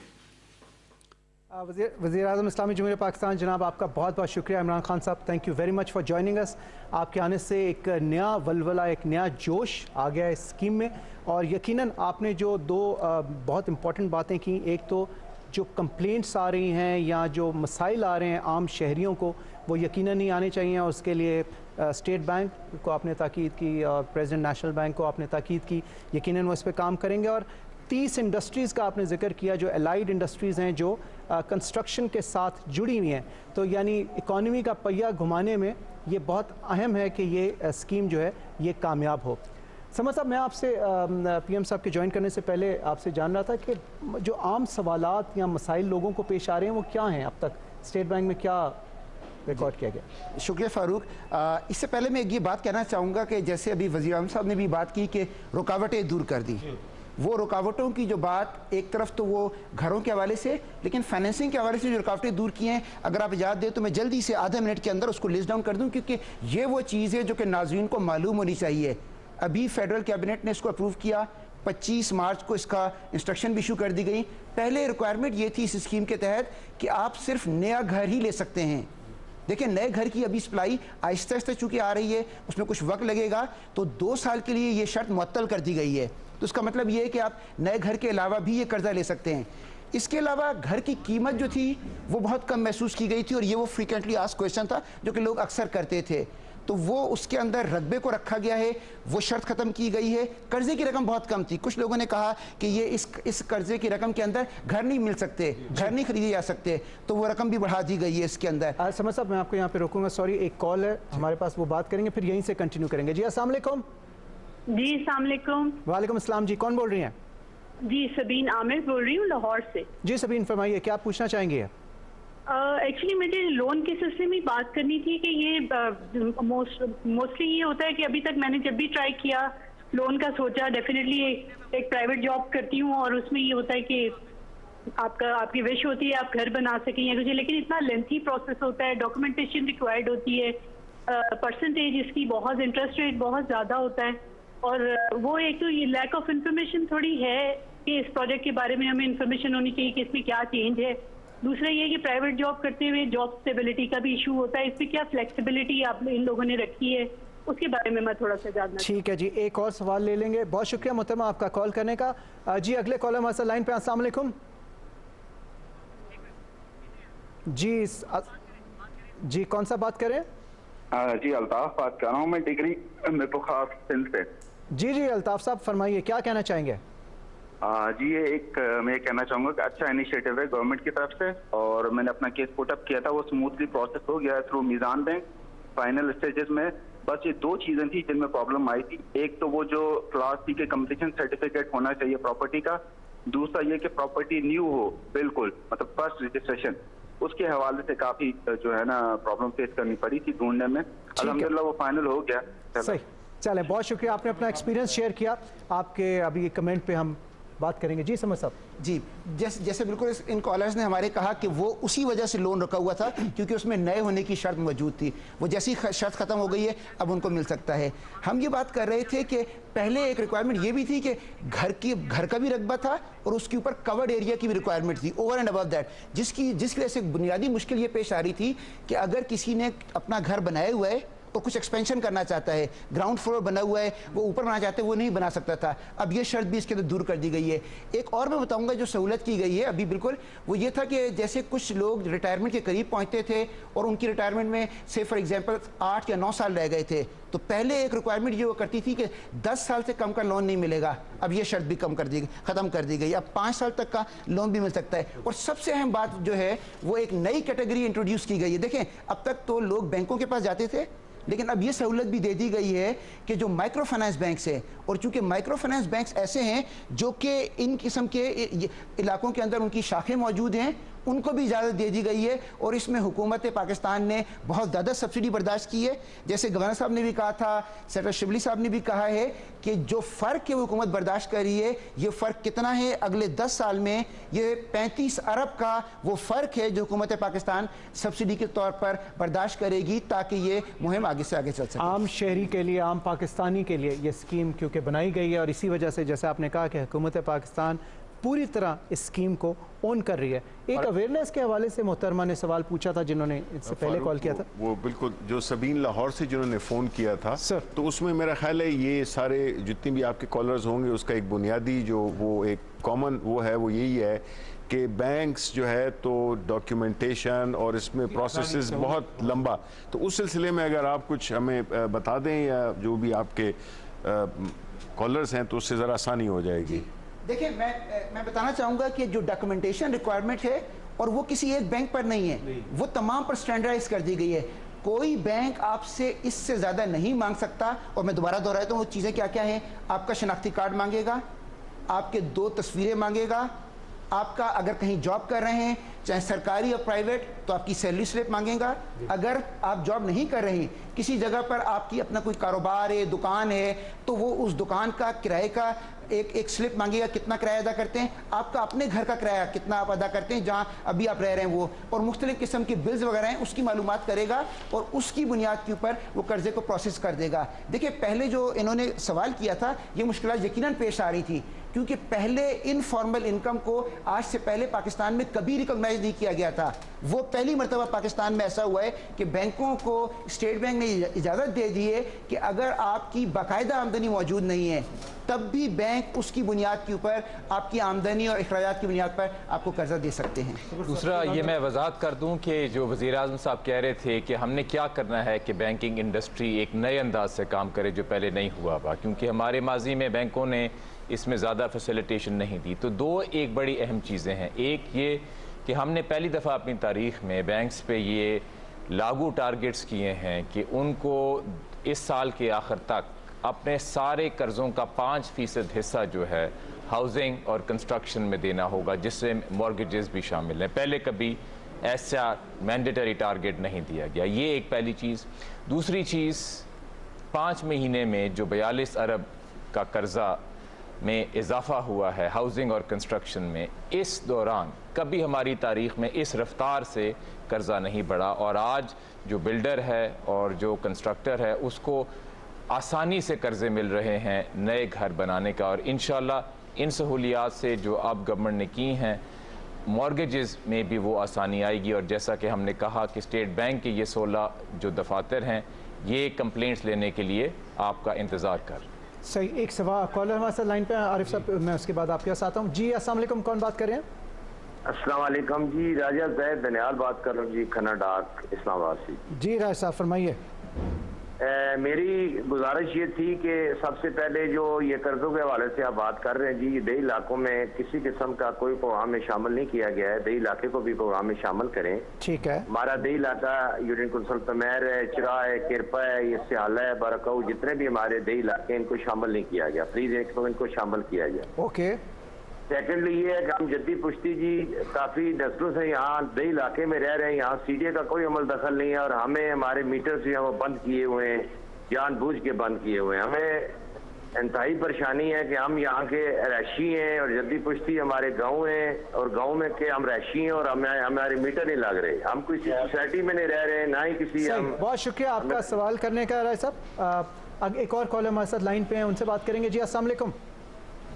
वज़ीर-ए-आज़म इस्लामी जमहूरियत पाकिस्तान जनाब, आपका बहुत बहुत शुक्रिया। इमरान खान साहब, thank you very much for joining us. आपके आने से एक नया वलवला, एक नया जोश आ गया इस स्कीम में, और यकीनन आपने जो दो बहुत इंपॉर्टेंट बातें की, एक तो जो कंप्लेंट्स आ रही हैं या जो मसाइल आ रहे हैं आम शहरियों को, वो यकीनन नहीं आने चाहिए, और उसके लिए स्टेट बैंक को आपने ताकीद की और प्रेसिडेंट नेशनल बैंक को आपने ताकीद की, यकीनन वो इस पर काम करेंगे। और 30 इंडस्ट्रीज़ का आपने जिक्र किया जो एलाइड इंडस्ट्रीज़ हैं, जो कंस्ट्रक्शन के साथ जुड़ी हुई हैं, तो यानी इकॉनमी का पहिया घुमाने में ये बहुत अहम है कि ये स्कीम जो है ये कामयाब हो। समझ साहब, मैं आपसे पीएम साहब के ज्वाइन करने से पहले आपसे जान रहा था कि जो आम सवालात या मसाइल लोगों को पेश आ रहे हैं वो क्या हैं, अब तक स्टेट बैंक में क्या रिकॉर्ड किया गया? शुक्रिया फ़ारूक। इससे पहले मैं ये बात कहना चाहूँगा कि जैसे अभी वज़ीर-ए-आज़म साहब ने भी बात की कि रुकावटें दूर कर दी, वो रुकावटों की जो बात, एक तरफ तो वो घरों के हवाले से, लेकिन फाइनेंसिंग के हवाले से जो रुकावटें दूर की हैं, अगर आप याद दें तो मैं जल्दी से आधे मिनट के अंदर उसको लिस्ट डाउन कर दूं, क्योंकि ये वो चीज़ है जो कि नाज़रीन को मालूम होनी चाहिए। अभी फेडरल कैबिनेट ने इसको अप्रूव किया, 25 मार्च को इसका इंस्ट्रक्शन भी इशू कर दी गई। पहले रिक्वायरमेंट ये थी इस स्कीम के तहत कि आप सिर्फ नया घर ही ले सकते हैं। देखिए, नए घर की अभी सप्लाई आहिस्ता आहिस्ता चूँकि आ रही है, उसमें कुछ वक्त लगेगा, तो 2 साल के लिए ये शर्त मुअत्तल कर दी गई है। तो इसका मतलब ये है कि आप नए घर के अलावा भी ये कर्जा ले सकते हैं। इसके अलावा घर की कीमत जो थी वो बहुत कम महसूस की गई थी, और ये वो फ्रीक्वेंटली आस्क्ड क्वेश्चन था जो कि लोग अक्सर करते थे, तो वो उसके अंदर रकबे को रखा गया है, वो शर्त ख़त्म की गई है। कर्जे की रकम बहुत कम थी, कुछ लोगों ने कहा कि ये इस कर्जे की रकम के अंदर घर नहीं मिल सकते, घर नहीं खरीदे जा सकते, तो वो रकम भी बढ़ा दी गई है इसके अंदर। समझ साहब, मैं आपको यहाँ पे रोकूंगा, सॉरी, एक कॉल है हमारे पास, वो बात करेंगे, फिर यहीं से कंटिन्यू करेंगे। जी अस्सलाम वालेकुम। जी अस्सलाम वालेकुम। वालेकुम अस्सलाम जी, कौन बोल रही हैं? जी सबीन आमिर बोल रही हूँ लाहौर से। जी सबीन, फरमाइए, क्या आप पूछना चाहेंगे? एक्चुअली मुझे लोन के सिलसिले में बात करनी थी कि ये मोस्टली ये होता है कि अभी तक मैंने जब भी ट्राई किया लोन का, सोचा डेफिनेटली एक प्राइवेट जॉब करती हूँ और उसमें ये होता है कि आपकी विश होती है आप घर बना सकें या कुछ, लेकिन इतना लेंथी प्रोसेस होता है, डॉक्यूमेंटेशन रिक्वायर्ड होती है, परसेंटेज इसकी बहुत, इंटरेस्ट रेट बहुत ज़्यादा होता है, और वो एक तो ये लैक ऑफ इंफॉर्मेशन थोड़ी है कि इस प्रोजेक्ट के बारे में हमें इंफॉर्मेशन होनी चाहिए कि इसमें क्या चेंज है। दूसरा ये कि प्राइवेट जॉब करते हुए जॉब स्टेबिलिटी का भी इशू होता है, इसमें क्या फ्लेक्सिबिलिटी आप इन लोगों ने रखी है, उसके बारे में मैं थोड़ा सा जानना। ठीक है जी, एक और सवाल ले लेंगे। बहुत शुक्रिया मोहतरमा आपका कॉल करने का। जी अगले कॉलर हमारे साथ लाइन पे। अस्सलाम वालेकुम। जी जी, कौन सा बात करें? जी अल्ताफ बात कर रहा हूँ मैं, डिग्री में तो खास सिंध से। जी जी अल्ताफ साहब फरमाइए, क्या कहना चाहेंगे? जी ये एक मैं कहना चाहूँगा कि अच्छा इनिशिएटिव है गवर्नमेंट की तरफ से, और मैंने अपना केस पुट अप किया था, वो स्मूथली प्रोसेस हो गया है थ्रू मीज़ान बैंक फाइनल स्टेजेस में। बस ये 2 चीज़ें थी जिनमें प्रॉब्लम आई थी। एक तो वो जो क्लास सी के कंप्लीशन सर्टिफिकेट होना चाहिए प्रॉपर्टी का, दूसरा ये कि प्रॉपर्टी न्यू हो बिल्कुल, मतलब फर्स्ट रजिस्ट्रेशन, उसके हवाले से काफ़ी जो है ना प्रॉब्लम फेस करनी पड़ी थी ढूंढने में। अल्हम्दुलिल्लाह वो फाइनल हो गया। सही, चलें, बहुत शुक्रिया, आपने अपना एक्सपीरियंस शेयर किया। आपके अभी कमेंट पे हम बात करेंगे। जी समझ साहब। जी, जैसे बिल्कुल इन कॉलर्स ने हमारे कहा कि वो उसी वजह से लोन रखा हुआ था क्योंकि उसमें नए होने की शर्त मौजूद थी, वो जैसी शर्त ख़त्म हो गई है अब उनको मिल सकता है। हम ये बात कर रहे थे कि पहले एक रिक्वायरमेंट ये भी थी कि घर का भी रकबा था और उसके ऊपर कवर्ड एरिया की भी रिक्वायरमेंट थी ओवर एंड अबव दैट, जिसकी वजह से बुनियादी मुश्किल ये पेश आ रही थी कि अगर किसी ने अपना घर बनाया हुआ है और कुछ एक्सपेंशन करना चाहता है, ग्राउंड फ्लोर बना हुआ है, वो ऊपर बनाना चाहते हैं, वो नहीं बना सकता था। अब ये शर्त भी इसके अंदर दूर कर दी गई है। एक और मैं बताऊंगा जो सहूलत की गई है अभी बिल्कुल, वो ये था कि जैसे कुछ लोग रिटायरमेंट के करीब पहुंचते थे और उनकी रिटायरमेंट में से फॉर एग्जांपल 8 या 9 साल रह गए थे, तो पहले एक रिक्वायरमेंट ये वो करती थी कि 10 साल से कम का लोन नहीं मिलेगा। अब ये शर्त भी ख़त्म कर दी गई, अब 5 साल तक का लोन भी मिल सकता है। और सबसे अहम बात जो है वो एक नई कैटेगरी इंट्रोड्यूस की गई है। देखें, अब तक तो लोग बैंकों के पास जाते थे, लेकिन अब ये सहूलत भी दे दी गई है कि जो माइक्रो फाइनेंस बैंक्स हैं, और चूंकि माइक्रो फाइनेंस बैंक्स ऐसे हैं जो कि इन किस्म के इलाकों के अंदर उनकी शाखें मौजूद हैं, उनको भी इजाज़त दे दी गई है। और इसमें हुकूमत पाकिस्तान ने बहुत ज़्यादा सब्सिडी बर्दाश्त की है। जैसे गवर्नर साहब ने भी कहा था, सेनेटर शिबली साहब ने भी कहा है कि जो फ़र्क है वो हुकूमत बर्दाश्त कर रही है, ये फ़र्क कितना है अगले 10 साल में, ये 35 अरब का वो फ़र्क है जो हुकूमत पाकिस्तान सब्सिडी के तौर पर बर्दाश्त करेगी ताकि ये मुहिम आगे से आगे चल सके। आम शहरी के लिए, आम पाकिस्तानी के लिए ये स्कीम क्योंकि बनाई गई है और इसी वजह से जैसे आपने कहा कि हुकूमत पाकिस्तान पूरी तरह इस स्कीम को ऑन कर रही है। एक अवेयरनेस के हवाले से मोहतरमा ने सवाल पूछा था जिन्होंने इससे पहले कॉल किया था, वो बिल्कुल जो सबीन लाहौर से जिन्होंने फ़ोन किया था सर, तो उसमें मेरा ख्याल है ये सारे जितने भी आपके कॉलर्स होंगे उसका एक बुनियादी जो वो एक कॉमन वो है वो यही है कि बैंक्स जो है तो डॉक्यूमेंटेशन और इसमें प्रोसेसेस बहुत लंबा, तो उस सिलसिले में अगर आप कुछ हमें बता दें या जो भी आपके कॉलर्स हैं तो उससे ज़रा आसानी हो जाएगी। देखिए, मैं बताना चाहूँगा कि जो डॉक्यूमेंटेशन रिक्वायरमेंट है और वो किसी एक बैंक पर नहीं है, वो तमाम पर स्टैंडर्डाइज कर दी गई है। कोई बैंक आपसे इससे ज़्यादा नहीं मांग सकता। और मैं दोबारा दोहराता हूँ वो चीज़ें क्या क्या हैं। आपका शनाख्ती कार्ड मांगेगा, आपके 2 तस्वीरें मांगेगा, आपका अगर कहीं जॉब कर रहे हैं चाहे सरकारी या प्राइवेट तो आपकी सैलरी स्लिप मांगेगा। अगर आप जॉब नहीं कर रहे, किसी जगह पर आपकी अपना कोई कारोबार है, दुकान है, तो वो उस दुकान का किराए का एक स्लिप मांगेगा, कितना किराया अदा करते हैं, आपका अपने घर का किराया कितना आप अदा करते हैं जहाँ अभी आप रह रहे हैं वो, और मुख्तलिफ किस्म के बिल्स वगैरह हैं उसकी मालूमात करेगा और उसकी बुनियाद के ऊपर वो कर्जे को प्रोसेस कर देगा। देखिए, पहले जो इन्होंने सवाल किया था ये मुश्किलात यकीनन पेश आ रही थी क्योंकि पहले इनफॉर्मल इनकम को आज से पहले पाकिस्तान में कभी रिकॉग्नाइज नहीं किया गया था। वो पहली मरतबा पाकिस्तान में ऐसा हुआ है कि बैंकों को स्टेट बैंक ने इजाज़त दे दी है कि अगर आपकी बाकायदा आमदनी मौजूद नहीं है तब भी बैंक उसकी बुनियाद के ऊपर आपकी आमदनी और अखराजात की बुनियाद पर आपको कर्जा दे सकते हैं। दूसरा ये मैं वजाहत कर दूं कि जो वज़ीर आज़म साहब कह रहे थे कि हमने क्या करना है कि बैंकिंग इंडस्ट्री एक नए अंदाज से काम करे जो पहले नहीं हुआ था, क्योंकि हमारे माजी में बैंकों ने इसमें ज़्यादा फैसिलिटेशन नहीं दी। तो 2 एक बड़ी अहम चीज़ें हैं। एक ये कि हमने पहली दफ़ा अपनी तारीख़ में बैंक्स पे ये लागू टारगेट्स किए हैं कि उनको इस साल के आखिर तक अपने सारे कर्ज़ों का 5% हिस्सा जो है हाउसिंग और कंस्ट्रक्शन में देना होगा, जिससे मॉर्गेजेस भी शामिल हैं। पहले कभी ऐसा मैंडेटरी टारगेट नहीं दिया गया। ये एक पहली चीज़। दूसरी चीज़, 5 महीने में जो 42 अरब का कर्जा में इजाफा हुआ है हाउसिंग और कंस्ट्रक्शन में, इस दौरान कभी हमारी तारीख़ में इस रफ्तार से कर्जा नहीं बढ़ा। और आज जो बिल्डर है और जो कंस्ट्रक्टर है उसको आसानी से कर्जे मिल रहे हैं नए घर बनाने का। और इंशाल्लाह इन सहूलियात से जो अब गवर्नमेंट ने की हैं, मॉर्गेजेस में भी वो आसानी आएगी। और जैसा कि हमने कहा कि स्टेट बैंक के ये 16 जो दफातर हैं ये कंप्लेंट्स लेने के लिए आपका इंतज़ार कर। सही, एक सवाल कॉलर हमारे साथ लाइन पे आरिफ साहब, मैं उसके बाद आपके पास आता हूँ। जी अस्सलाम वालेकुम, कौन बात कर रहे हैं? अस्सलाम वालेकुम जी, राजा जैद दनियाल बात कर रहा हूँ जी, खन्ना डाक इस्लामाबाद से। जी राज साहब फरमाइए। मेरी गुजारिश ये थी कि सबसे पहले जो ये कर्जों के हवाले से आप बात कर रहे हैं जी, ये दही इलाकों में किसी किस्म का कोई प्रोग्राम में शामिल नहीं किया गया है, दही इलाके को भी प्रोग्राम में शामिल करें। ठीक है। हमारा दही इलाका यूनियन कुंसल तमैर है, चिरा है, किरपा है, ये सियाला है, बरकाऊ, जितने भी हमारे दही इलाके इनको शामिल नहीं किया गया, प्लीज इनको शामिल किया गया। ओके। सेकेंडली ये है कि हम जद्दी पुश्ती जी काफ़ी नस्लों से यहाँ दही इलाके में रह रहे हैं, यहाँ सीडीए का कोई अमल दखल नहीं है और हमें हमारे मीटर जो है वो बंद किए हुए हैं, जानबूझ के बंद किए हुए हैं। हमें इंतहाई परेशानी है कि हम यहाँ के रैशी हैं और जद्दी पुश्ती हमारे गांव हैं और गांव में के हम रैशी हैं और हमारे मीटर नहीं लग रहे, हम किसी सोसाइटी में नहीं रह रहे, ना ही किसी बहुत शुक्रिया आपका सवाल करने का राय साहब। एक और कॉलर हमारे साथ लाइन पे हैं, उनसे बात करेंगे। जी अस्सलाम वालेकुम।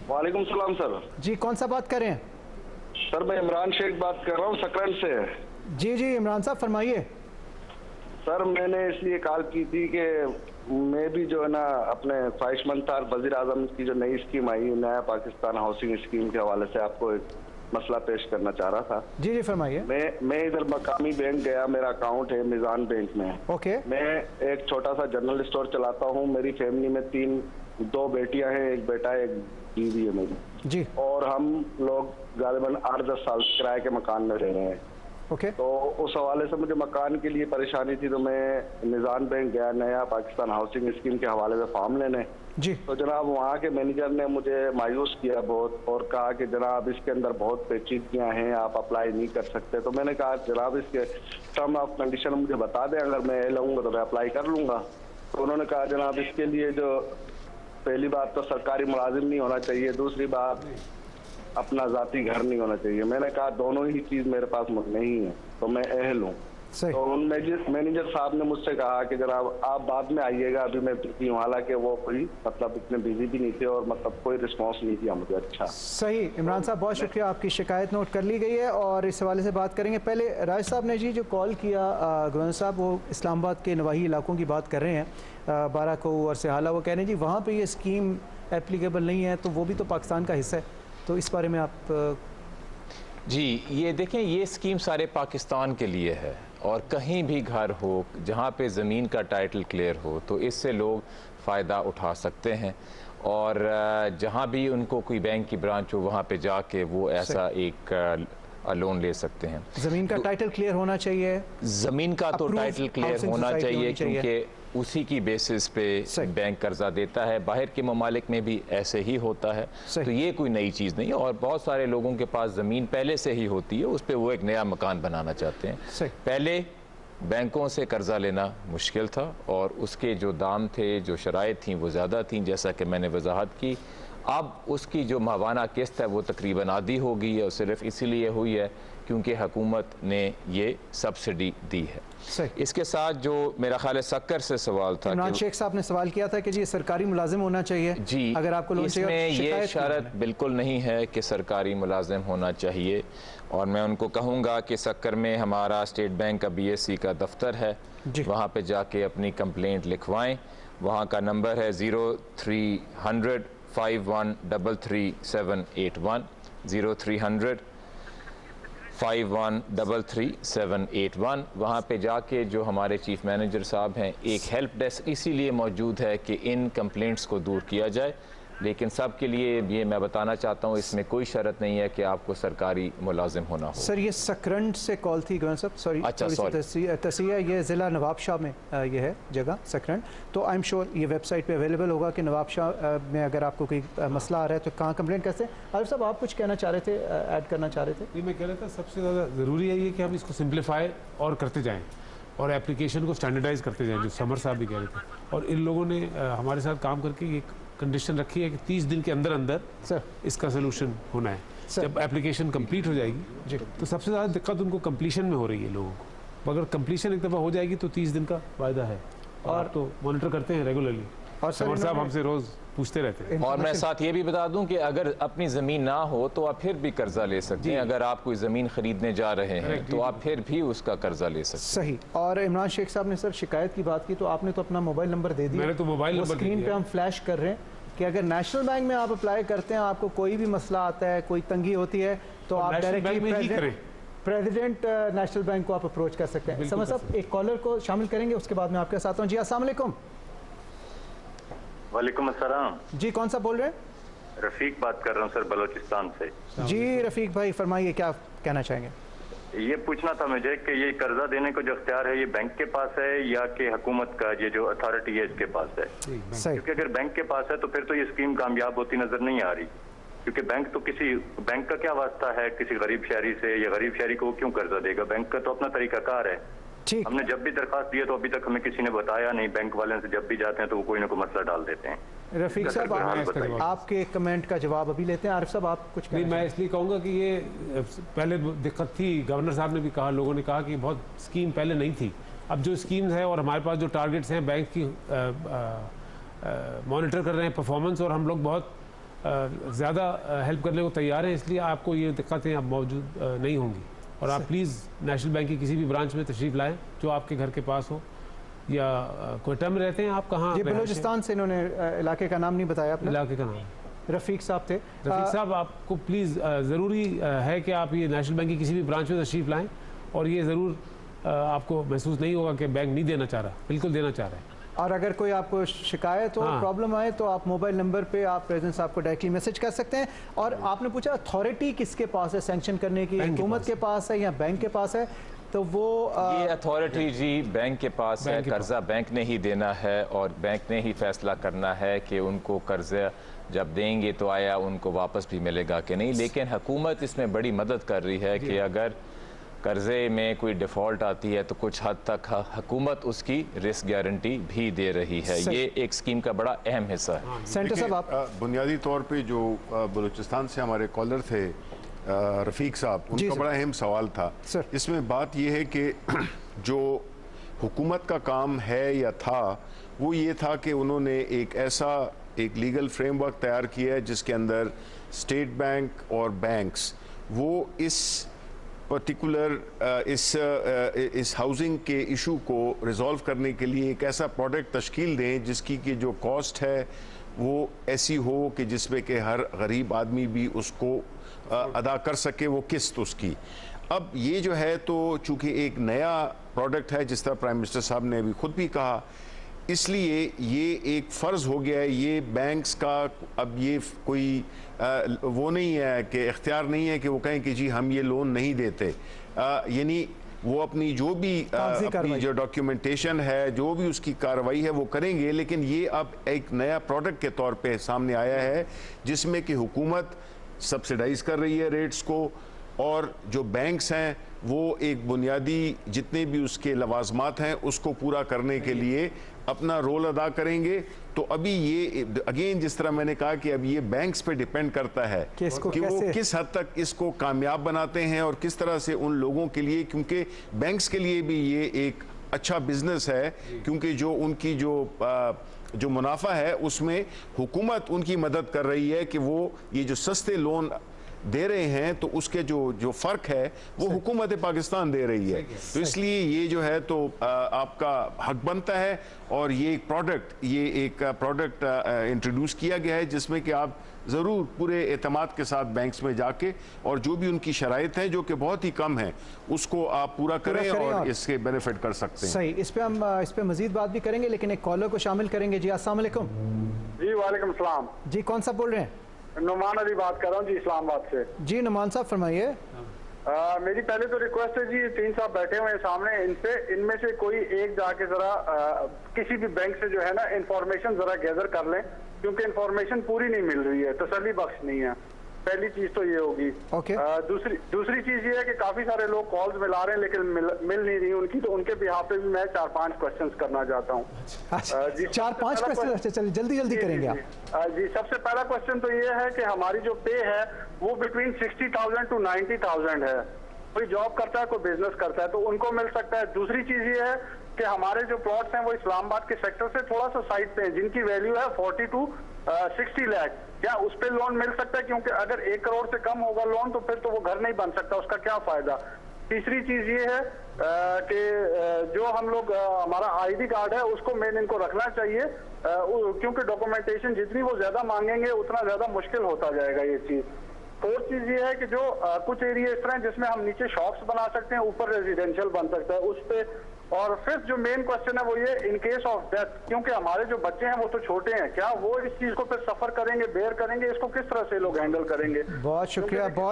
वालेकुम सलाम सर। जी कौन सा बात कर रहे हैं? सर मैं इमरान शेख बात कर रहा हूँ सकरन से। जी जी इमरान साहब फरमाइए। सर मैंने इसलिए कॉल की थी कि मैं भी जो है ना अपने ख्वाहिशमंद था, वजीर आजम की जो नई स्कीम आई, नया पाकिस्तान हाउसिंग स्कीम के हवाले से आपको एक मसला पेश करना चाह रहा था। जी जी फरमाइए। मैं इधर मकामी बैंक गया, मेरा अकाउंट है मिजान बैंक में। ओके। मैं एक छोटा सा जनरल स्टोर चलाता हूँ, मेरी फैमिली में दो बेटियां हैं, एक बेटा है, एक बीवी है मेरी जी, और हम लोग गालिबन 8-10 साल किराए के मकान में रह रहे हैं। ओके। तो उस हवाले से मुझे मकान के लिए परेशानी थी, तो मैं निज़ाम बैंक गया नया पाकिस्तान हाउसिंग स्कीम के हवाले से फॉर्म लेने। जी। तो जनाब वहाँ के मैनेजर ने मुझे मायूस किया बहुत और कहा कि जनाब इसके अंदर बहुत पेचीदगियाँ हैं, आप अप्लाई नहीं कर सकते। तो मैंने कहा जनाब इसके टर्म ऑफ कंडीशन मुझे बता दें, अगर मैं लूँगा तो मैं अप्लाई कर लूँगा। तो उन्होंने कहा जनाब इसके लिए जो पहली बात तो सरकारी मुलाजिम नहीं होना चाहिए, दूसरी बात अपना जाती घर नहीं होना चाहिए। मैंने कहा दोनों ही चीज मेरे पास नहीं है, तो मैं अहल हूँ। तो उन मैनेजर साहब ने मुझसे कहा कि जनाब आप बाद में आइएगा, अभी मैं बिजी हूँ। हालांकि वो कोई मतलब इतने बिजी भी नहीं थे और मतलब कोई रिस्पॉन्स नहीं दिया मुझे। अच्छा सही इमरान साहब बहुत शुक्रिया, आपकी शिकायत नोट कर ली गई है और इस हवाले से बात करेंगे। पहले राज साहब ने जी जो कॉल किया गवर्नर साहब, वो इस्लामाबाद के नवाही इलाकों की बात कर रहे हैं, बाराकऊ और सिहाला। वो कह रहे हैं जी वहाँ पे ये स्कीम एप्लीकेबल नहीं है, तो वो भी तो पाकिस्तान का हिस्सा है, तो इस बारे में आप जी ये देखें, ये स्कीम सारे पाकिस्तान के लिए है और कहीं भी घर हो जहाँ पे ज़मीन का टाइटल क्लियर हो तो इससे लोग फ़ायदा उठा सकते हैं और जहाँ भी उनको कोई बैंक की ब्रांच हो वहाँ पे जाके वो ऐसा एक लोन ले सकते हैं। ज़मीन का टाइटल क्लियर होना चाहिए, ज़मीन का तो टाइटल क्लियर होना चाहिए क्योंकि उसी की बेसिस पे बैंक कर्जा देता है। बाहर के ममालिक में भी ऐसे ही होता है, तो ये कोई नई चीज़ नहीं है। और बहुत सारे लोगों के पास ज़मीन पहले से ही होती है, उस पर वो एक नया मकान बनाना चाहते हैं। पहले बैंकों से कर्जा लेना मुश्किल था और उसके जो दाम थे, जो शराइत थी, वो ज़्यादा थी, जैसा कि मैंने वजाहत की। अब उसकी जो मावाना किस्त है वो तकरीबन आधी हो गई है और सिर्फ इसीलिए हुई है क्योंकि हुकूमत ने ये सब्सिडी दी है। इसके साथ जो मेरा ख्याल है सक्कर से सवाल था, इमरान शेख साहब ने सवाल किया था कि जी सरकारी मुलाजिम होना चाहिए जी, अगर आपको लोन चाहिए। इसमें ये शर्त बिल्कुल नहीं है कि सरकारी मुलाजिम होना चाहिए और मैं उनको कहूँगा कि सक्कर में हमारा स्टेट बैंक का BSc का दफ्तर है, वहाँ पे जाके अपनी कंप्लेंट लिखवाएं। वहाँ का नंबर है 0300 5133 781 0300-5133-781। वहाँ पे जाके जो हमारे चीफ मैनेजर साहब हैं, एक हेल्प डेस्क इसीलिए मौजूद है कि इन कंप्लेंट्स को दूर किया जाए। लेकिन सब के लिए ये मैं बताना चाहता हूँ, इसमें कोई शर्त नहीं है कि आपको सरकारी मुलाजिम होना हो। सर ये सकरंड से कॉल थी गवर्नर साहब, सॉरी। अच्छा तसिया ये ज़िला नवाबशाह में ये है जगह सकरंड। तो आई एम श्योर ये वेबसाइट पे अवेलेबल होगा कि नवाबशाह में अगर आपको कोई मसला आ रहा है तो कहाँ कंप्लेंट कैसे। आरिफ साहब आप कुछ कहना चाह रहे थे, ऐड करना चाह रहे थे? ये मैं कह रहा था सबसे ज़्यादा ज़रूरी है ये कि हम इसको सिंप्लीफाई और करते जाएँ और एप्लीकेशन को स्टैंडर्डाइज करते जाएँ, जो समर साहब भी कह रहे थे। और इन लोगों ने हमारे साथ काम करके ये कंडीशन रखी है कि 30 दिन के अंदर अंदर इसका सोल्यूशन होना है। जब एप्लीकेशन कंप्लीट हो जाएगी तो सबसे ज़्यादा दिक्कत उनको कंप्लीशन में हो रही है लोगों को। अगर कंप्लीशन एक दफ़ा हो जाएगी तो 30 दिन का वायदा है और तो मॉनिटर करते हैं रेगुलरली और समर साहब हमसे रोज़ पूछते रहते हैं। और मैं साथ ये भी बता दूं कि अगर अपनी ज़मीन ना हो तो आप फिर भी कर्जा ले सकते हैं। अगर आप कोई ज़मीन खरीदने जा रहे हैं तो आप फिर भी उसका कर्जा ले सकते हैं। सही। और इमरान शेख साहब ने सर शिकायत की बात की तो आपने तो अपना मोबाइल नंबर दे दिया। मैंने तो मोबाइल नंबर स्क्रीन पे हम फ्लैश कर रहे हैं कि अगर नेशनल बैंक में आप अप्लाई करते हैं, आपको कोई भी मसला आता है, कोई तंगी होती है तो आप डायरेक्टली प्रेसिडेंट नेशनल बैंक को आप अप्रोच कर सकते हैं। समझ साहब, एक कॉलर को शामिल करेंगे, उसके बाद मैं आपके साथ हूँ। जी अस्सलाम वालेकुम। वालेकुम अस्सलाम। जी कौन सा बोल रहे हैं? रफीक बात कर रहा हूँ सर, बलोचिस्तान से। जी रफीक भाई फरमाइए, क्या कहना चाहेंगे? ये पूछना था मुझे कि ये कर्जा देने को जो अख्तियार है ये बैंक के पास है या कि हुकूमत का ये जो अथॉरिटी है इसके पास है? क्योंकि अगर बैंक के पास है तो फिर तो ये स्कीम कामयाब होती नजर नहीं आ रही, क्योंकि बैंक तो किसी बैंक का क्या वास्ता है किसी गरीब शहरी से, या गरीब शहरी को क्यों कर्जा देगा? बैंक का तो अपना तरीकाकार है। हमने जब भी दरखास्त दिया तो अभी तक हमें किसी ने बताया नहीं। बैंक वाले से जब भी जाते हैं तो वो कोई ना कोई मसला डाल देते हैं। रफीक साहब आपके कमेंट का जवाब अभी लेते हैं। आरिफ साहब आप कुछ नहीं, मैं इसलिए कहूँगा कि ये पहले दिक्कत थी, गवर्नर साहब ने भी कहा, लोगों ने कहा कि बहुत स्कीम पहले नहीं थी। अब जो स्कीम्स है और हमारे पास जो टारगेट्स हैं बैंक की मॉनिटर कर रहे हैं परफॉर्मेंस, और हम लोग बहुत ज़्यादा हेल्प करने को तैयार हैं, इसलिए आपको ये दिक्कतें अब मौजूद नहीं होंगी। और आप प्लीज़ नेशनल बैंक की किसी भी ब्रांच में तशरीफ़ लाएं जो आपके घर के पास हो, या कोयटा में रहते हैं आप? कहाँ? ये बलूचिस्तान से, इन्होंने इलाके का नाम नहीं बताया अपने। इलाके का नाम रफीक साहब थे। रफीक साहब आपको प्लीज़ ज़रूरी है कि आप ये नेशनल बैंक की किसी भी ब्रांच में तशरीफ़ लाएं, और ये ज़रूर आपको महसूस नहीं होगा कि बैंक नहीं देना चाह रहा, बिल्कुल देना चाह रहा है। और अगर कोई आपको शिकायत हो, प्रॉब्लम आए, तो आप मोबाइल नंबर पे आप प्रेसिडेंट साहब को डायरेक्टली मैसेज कर सकते हैं। और आपने पूछा अथॉरिटी किसके पास है सैंक्शन करने की, हुकूमत के पास है या बैंक के पास है? तो वो ये अथॉरिटी जी बैंक के पास है। कर्जा बैंक ने ही देना है और बैंक ने ही फैसला करना है कि उनको कर्जा जब देंगे तो आया उनको वापस भी मिलेगा कि नहीं। लेकिन हुकूमत इसमें बड़ी मदद कर रही है कि अगर कर्जे में कोई डिफ़ॉल्ट आती है तो कुछ हद तक हुकूमत उसकी रिस्क गारंटी भी दे रही है। ये एक स्कीम का बड़ा अहम हिस्सा है। सेंटर साहब आप बुनियादी तौर पे जो बलूचिस्तान से हमारे कॉलर थे रफ़ीक साहब, उनका बड़ा अहम सवाल था। इसमें बात यह है कि जो हुकूमत का काम है या था वो ये था कि उन्होंने एक लीगल फ्रेमवर्क तैयार किया है जिसके अंदर स्टेट बैंक और बैंक्स वो इस पर्टिकुलर इस हाउसिंग के इशू को रिजॉल्व करने के लिए एक ऐसा प्रोडक्ट तश्कील दें जिसकी कि जो कॉस्ट है वो ऐसी हो कि जिसमें कि हर गरीब आदमी भी उसको अदा कर सके वो किस्त उसकी। अब ये जो है तो चूँकि एक नया प्रोडक्ट है, जिस तरह प्राइम मिनिस्टर साहब ने अभी खुद भी कहा, इसलिए ये एक फ़र्ज़ हो गया है ये बैंक्स का। अब ये कोई वो नहीं है कि इख्तियार नहीं है कि वो कहें कि जी हम ये लोन नहीं देते, यानी वो अपनी जो भी अपनी जो डॉक्यूमेंटेशन है, जो भी उसकी कार्रवाई है वो करेंगे। लेकिन ये अब एक नया प्रोडक्ट के तौर पे सामने आया है जिसमें कि हुकूमत सब्सिडाइज कर रही है रेट्स को, और जो बैंक्स हैं वो एक बुनियादी जितने भी उसके लवाजमात हैं उसको पूरा करने के लिए अपना रोल अदा करेंगे। तो अभी ये अगेन जिस तरह मैंने कहा कि अब ये बैंक्स पे डिपेंड करता है कि वो किस हद तक इसको कामयाब बनाते हैं और किस तरह से उन लोगों के लिए, क्योंकि बैंक्स के लिए भी ये एक अच्छा बिजनेस है, क्योंकि जो उनकी जो मुनाफा है उसमें हुकूमत उनकी मदद कर रही है कि वो ये जो सस्ते लोन दे रहे हैं तो उसके जो फ़र्क है वो हुकूमत पाकिस्तान दे रही है। तो इसलिए ये जो है तो आपका हक बनता है। और ये एक प्रोडक्ट इंट्रोड्यूस किया गया है जिसमें कि आप ज़रूर पूरे एतमाद के साथ बैंक्स में जाके और जो भी उनकी शराइत हैं जो कि बहुत ही कम है उसको आप पूरा करें और इसके बेनिफिट कर सकते हैं। सही, इस पे मजीद बात भी करेंगे, लेकिन एक कॉलर को शामिल करेंगे। जी अस्सलाम वालेकुम। जी वालेकुम सलाम। जी कौन सा बोल रहे हैं? नुमान अली बात कर रहा हूँ जी, इस्लामाबाद से। जी नुमान साहब फरमाइए। मेरी पहले तो रिक्वेस्ट है जी, 3 साहब बैठे हुए हैं सामने, इनमें से कोई एक जाके जरा किसी भी बैंक से जो है ना इंफॉर्मेशन जरा गैदर कर लें, क्योंकि इंफॉर्मेशन पूरी नहीं मिल रही है, तसल्ली बख्श नहीं है। पहली चीज तो ये होगी। दूसरी चीज ये है कि काफी सारे लोग कॉल्स मिला रहे हैं लेकिन मिल नहीं रही उनकी, तो उनके बिहाफ पे भी मैं 4-5 क्वेश्चंस करना चाहता हूँ। 4-5 क्वेश्चन? चलिए जल्दी करेंगे आप। जी सबसे पहला क्वेश्चन तो ये है कि हमारी जो पे है वो बिटवीन 60,000 to 90,000 है। कोई जॉब करता है, कोई बिजनेस करता है, तो उनको मिल सकता है। दूसरी चीज ये है कि हमारे जो प्लॉट्स हैं वो इस्लामाबाद के सेक्टर से थोड़ा सा साइड पे है, जिनकी वैल्यू है 40 to 60 लाख। क्या उस पे लोन मिल सकता है? क्योंकि अगर 1 करोड़ से कम होगा लोन तो फिर तो वो घर नहीं बन सकता, उसका क्या फायदा। तीसरी चीज ये है कि जो हम लोग हमारा ID कार्ड है उसको मेन इनको रखना चाहिए, क्योंकि डॉक्यूमेंटेशन जितनी वो ज्यादा मांगेंगे उतना ज्यादा मुश्किल होता जाएगा ये चीज। फोर्थ चीज ये है कि जो कुछ एरिया इस तरह हैं जिसमें हम नीचे शॉप्स बना सकते हैं, ऊपर रेजिडेंशियल बन सकता है उस पे। और फिफ्थ जो मेन क्वेश्चन है वो ये, इन केस ऑफ डेथ, क्योंकि हमारे जो बच्चे हैं वो तो छोटे हैं, क्या वो इस चीज को फिर सफर करेंगे, बेयर करेंगे, इसको किस तरह से लोग हैंडल करेंगे? बहुत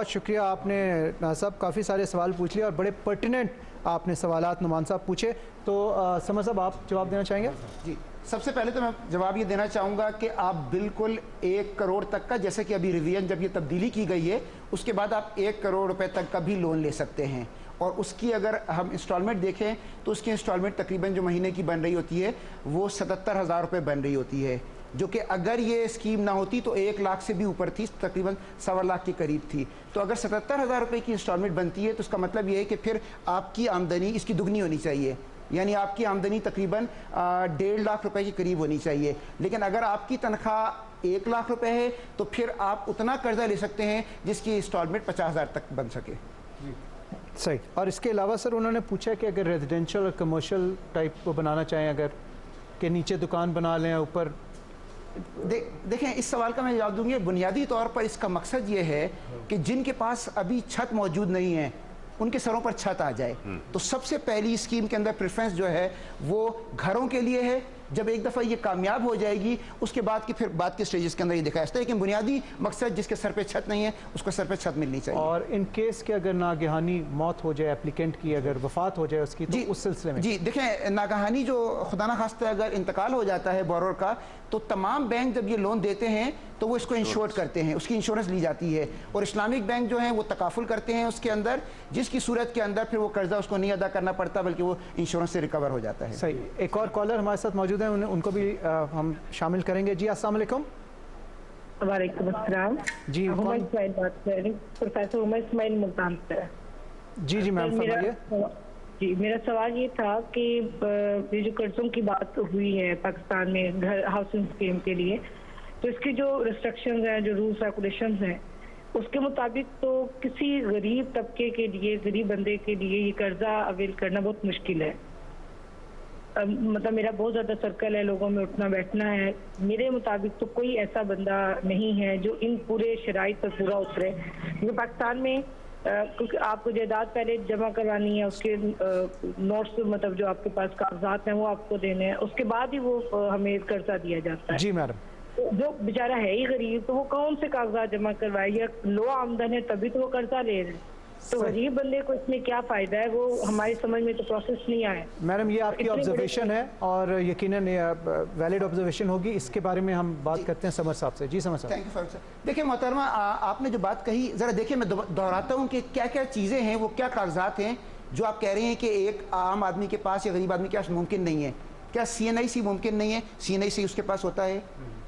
शुक्रिया आपने साहब काफ़ी सारे सवाल पूछ लिए और बड़े पर्टिनेंट आपने सवालात नुमान साहब पूछे। तो समर साहब आप जवाब देना चाहेंगे? जी, सबसे पहले तो मैं जवाब ये देना चाहूँगा कि आप बिल्कुल 1 करोड़ तक का, जैसे कि अभी रिवीजन जब ये तब्दीली की गई है उसके बाद आप 1 करोड़ रुपए तक का भी लोन ले सकते हैं। और उसकी अगर हम इंस्टॉलमेंट देखें तो उसकी इंस्टॉलमेंट तकरीबन जो महीने की बन रही होती है वो 77,000 रुपये बन रही होती है, जो कि अगर ये स्कीम ना होती तो 1 लाख से भी ऊपर थी, तकरीबन 1.25 लाख के करीब थी। तो अगर 77,000 रुपये की इंस्टॉलमेंट बनती है तो उसका मतलब ये है कि फिर आपकी आमदनी इसकी दुगनी होनी चाहिए, यानी आपकी आमदनी तकरीबन 1.5 लाख रुपए के करीब होनी चाहिए। लेकिन अगर आपकी तनख्वाह 1 लाख रुपए है तो फिर आप उतना कर्जा ले सकते हैं जिसकी इंस्टॉलमेंट 50,000 तक बन सके। सही। और इसके अलावा सर उन्होंने पूछा कि अगर रेजिडेंशियल और कमर्शियल टाइप को बनाना चाहें, अगर के नीचे दुकान बना लें, ऊपर देखें, इस सवाल का मैं जवाब दूंगी। बुनियादी तौर पर इसका मकसद ये है कि जिनके पास अभी छत मौजूद नहीं है उनके सरों पर छत आ जाए। तो सबसे पहली स्कीम के अंदर प्रेफरेंस जो है वो घरों के लिए है। जब एक दफ़ा ये कामयाब हो जाएगी उसके बाद की फिर बाद के स्टेजेस के अंदर ये दिखाया जाता है, लेकिन बुनियादी मकसद जिसके सर पे छत नहीं है उसको सर पे छत मिलनी चाहिए। और इन केस के अगर नागहानी मौत हो जाए एप्लीकेंट की, अगर वफात हो जाए उसकी, तो उस सिलसिले में जी देखें, नागहानी जो खुदा ना खास्ता अगर इंतकाल हो जाता है बोरोर का, तो तमाम बैंक जब ये लोन देते हैं तो वो इसको इंश्योर करते हैं, उसकी इंश्योरेंस ली जाती है। और इस्लामिक बैंक जो है वो तकाफुल करते हैं उसके अंदर, जिसकी सूरत के अंदर फिर वो कर्जा उसको नहीं अदा करना पड़ता बल्कि वो इंश्योरेंस से रिकवर हो जाता है। सही। एक और कॉलर हमारे साथ मौजूद है, उनको भी हम शामिल करेंगे। जी अस्सलाम वालेकुम। वालेकुम अस्सलाम। जी प्रोफेसर उमर इस्माइल मुल्तान से। जी मैम फरमाइए। जी, मेरा सवाल ये था कि ये जो कर्जों की बात हुई है पाकिस्तान में घर हाउसिंग स्कीम के लिए, तो इसकी जो रिस्ट्रिक्शंस हैं, जो रूल्स रेगुलेशंस हैं, उसके मुताबिक तो किसी गरीब तबके के लिए, गरीब बंदे के लिए ये कर्जा अवेल करना बहुत मुश्किल है। मतलब मेरा बहुत ज़्यादा सर्कल है, लोगों में उठना बैठना है। मेरे मुताबिक तो कोई ऐसा बंदा नहीं है जो इन पूरे शराइत पर पूरा उतरे। क्योंकि पाकिस्तान में क्योंकि आपको जायदाद पहले जमा करवानी है, उसके नोट्स मतलब जो आपके पास कागजात हैं वो आपको देने हैं, उसके बाद ही वो हमें कर्जा दिया जाता है। जी मैडम। जो बेचारा है ही गरीब, तो वो कौन से कागजात जमा करवाए, या लो आमदन है तभी तो वो कर्जा ले रहे हैं। तो गरीब बंदे को इसमें क्या फायदा है, वो हमारी समझ में तो प्रोसेस नहीं आया। मैडम ये आपकी ऑब्जर्वेशन है और यकीनन वैलिड ऑब्जर्वेशन होगी, इसके बारे में हम बात करते हैं समर साहब से। जी समर साहब। Thank you Farooq sir. देखिए मोहतरमा, आपने जो बात कही ज़रा देखिए, मैं दोहराता हूँ कि क्या क्या चीज़ें हैं, वो क्या कागजात हैं जो आप कह रहे हैं कि एक आम आदमी के पास या गरीब आदमी के पास मुमकिन नहीं है। क्या CNIC मुमकिन नहीं है? CNIC उसके पास होता है।